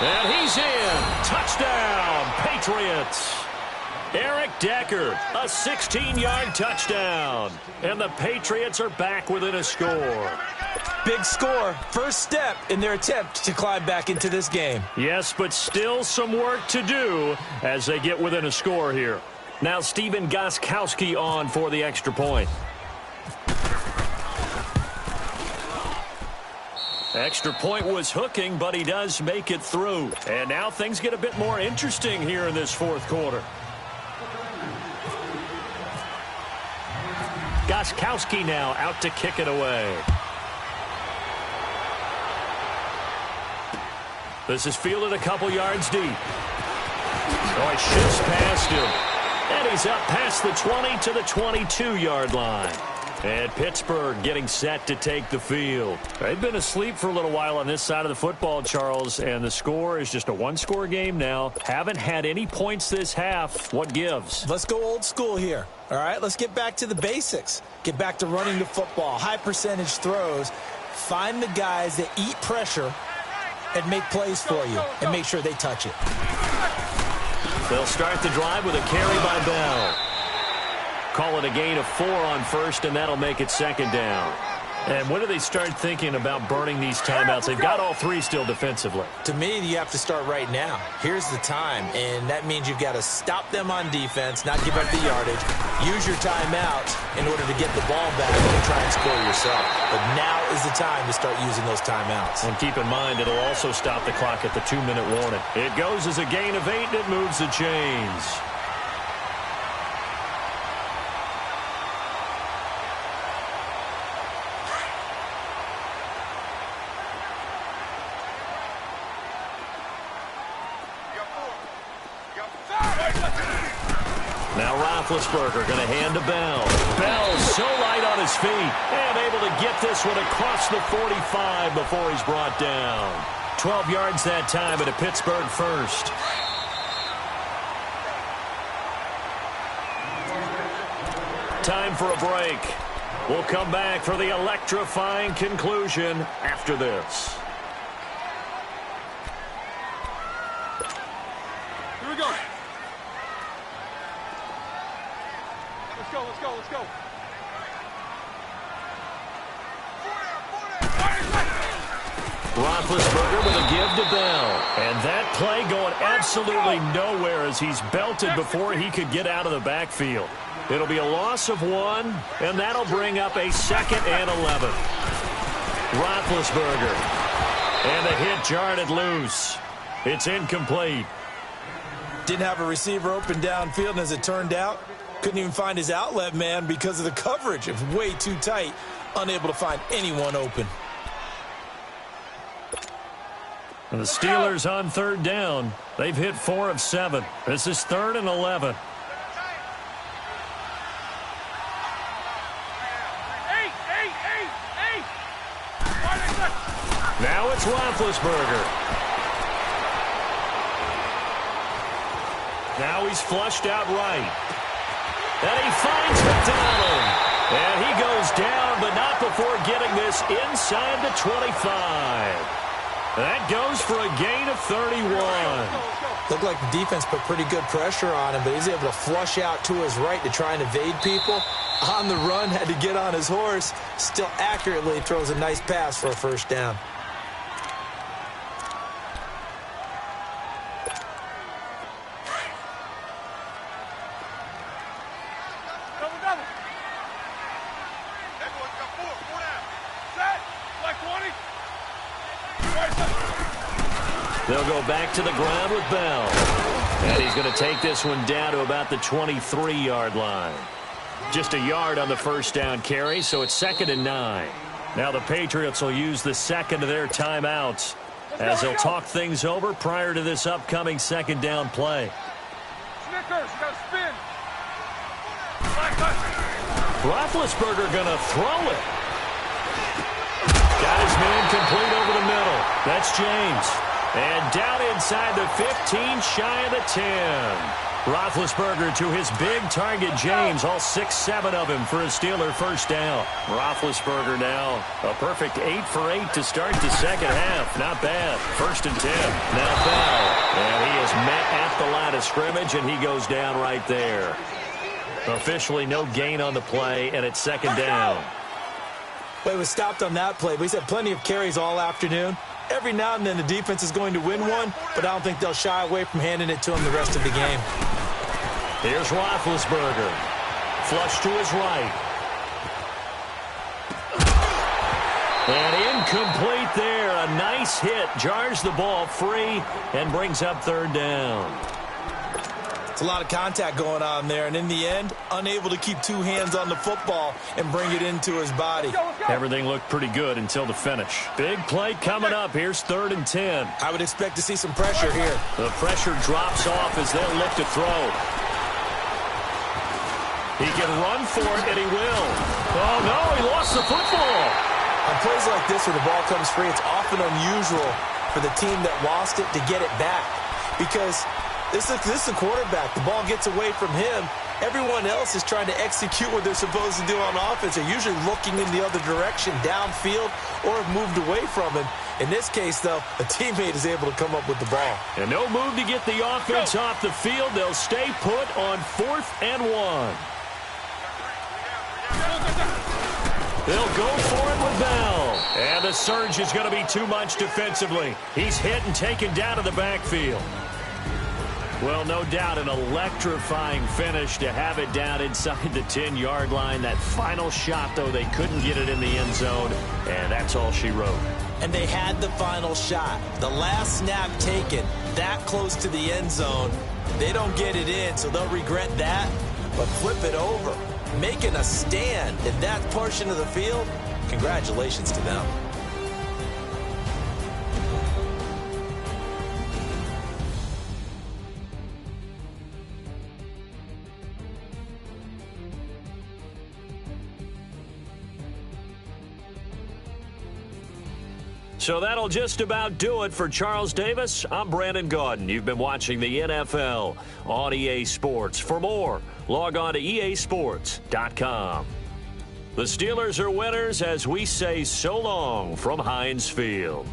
And he's in. Touchdown, Patriots. Eric Decker, a 16-yard touchdown. And the Patriots are back within a score. Big score. First step in their attempt to climb back into this game. Yes, but still some work to do as they get within a score here. Now Stephen Gostkowski on for the extra point. Extra point was hooking, but he does make it through. And now things get a bit more interesting here in this fourth quarter. Gostkowski now out to kick it away. This is fielded a couple yards deep. Oh, he shifts past him. And he's up past the 20 to the 22-yard line. And Pittsburgh getting set to take the field. They've been asleep for a little while on this side of the football, Charles, and the score is just a 1-score game now. Haven't had any points this half. What gives? Let's go old school here. All right, let's get back to the basics. Get back to running the football, high percentage throws, Find the guys that eat pressure and make plays for you, and make sure they touch it. They'll start the drive with a carry by Bell. Call it a gain of 4 on first, and that'll make it second down. And when do they start thinking about burning these timeouts? They've got all 3 still defensively. To me, you have to start right now. Here's the time, and that means you've got to stop them on defense, not give up the yardage, use your timeouts in order to get the ball back and try and score yourself. But now is the time to start using those timeouts. And keep in mind, it'll also stop the clock at the 2-minute warning. It goes as a gain of 8, and it moves the chains. Now Roethlisberger going to hand to Bell. Bell so light on his feet and able to get this one across the 45 before he's brought down. 12 yards that time at a Pittsburgh first. Time for a break. We'll come back for the electrifying conclusion after this. Here we go. Let's go, let's go, let's go. Roethlisberger with a give to Bell. And that play going absolutely nowhere as he's belted before he could get out of the backfield. It'll be a loss of 1, and that'll bring up a 2nd and 11. Roethlisberger. And the hit jarred it loose. It's incomplete. Didn't have a receiver open downfield, and as it turned out, couldn't even find his outlet man because of the coverage. It was way too tight, unable to find anyone open. And the Steelers on 3rd down. They've hit 4 of 7. This is 3rd and 11. Now it's Roethlisberger. Now he's flushed out right. And he finds McDonald. And he goes down, but not before getting this inside the 25. That goes for a gain of 31. Looked like the defense put pretty good pressure on him, but he's able to flush out to his right to try and evade people. On the run, had to get on his horse. Still accurately throws a nice pass for a first down. Double, double. Everyone's got 4 down. Set. Like 20. They'll go back to the ground with Bell. And he's going to take this one down to about the 23-yard line. Just a yard on the first down carry, so it's 2nd and 9. Now the Patriots will use the second of their timeouts as they'll talk things over prior to this upcoming 2nd down play. Snickers, you got to spin. Roethlisberger going to throw it. Got his man complete over the middle. That's James. And down inside the 15, shy of the 10. Roethlisberger to his big target, James. All 6-7 of him for a Steeler first down. Roethlisberger now a perfect 8 for 8 to start the second half. Not bad. 1st and 10. Now Bell. And he is met at the line of scrimmage, and he goes down right there. Officially no gain on the play, and it's 2nd down. Well, he was stopped on that play, but he's had plenty of carries all afternoon. Every now and then the defense is going to win one, but I don't think they'll shy away from handing it to him the rest of the game. Here's Roethlisberger. Flush to his right. And incomplete there. A nice hit. Jars the ball free and brings up 3rd down. It's a lot of contact going on there, and in the end, unable to keep 2 hands on the football and bring it into his body. Everything looked pretty good until the finish. Big play coming up. Here's 3rd and 10. I would expect to see some pressure here. The pressure drops off as they'll look to throw. He can run for it, and he will. Oh, no, he lost the football. On plays like this where the ball comes free, it's often unusual for the team that lost it to get it back because this is the quarterback. The ball gets away from him, Everyone else is trying to execute what they're supposed to do on offense. They're usually looking in the other direction, downfield, or have moved away from it. In this case, though, a teammate is able to come up with the ball. And no move to get the offense off the field. They'll stay put on 4th and 1. They'll go for it with Bell. And the surge is going to be too much defensively. He's hit and taken down to the backfield. Well, no doubt an electrifying finish to have it down inside the 10-yard line. That final shot, though, they couldn't get it in the end zone, and that's all she wrote. And they had the final shot. The last snap taken that close to the end zone. They don't get it in, so they'll regret that, but flip it over. Making a stand in that portion of the field, congratulations to them. So that'll just about do it for Charles Davis. I'm Brandon Gaudin. You've been watching the NFL on EA Sports. For more, log on to easports.com. The Steelers are winners as we say so long from Heinz Field.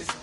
It's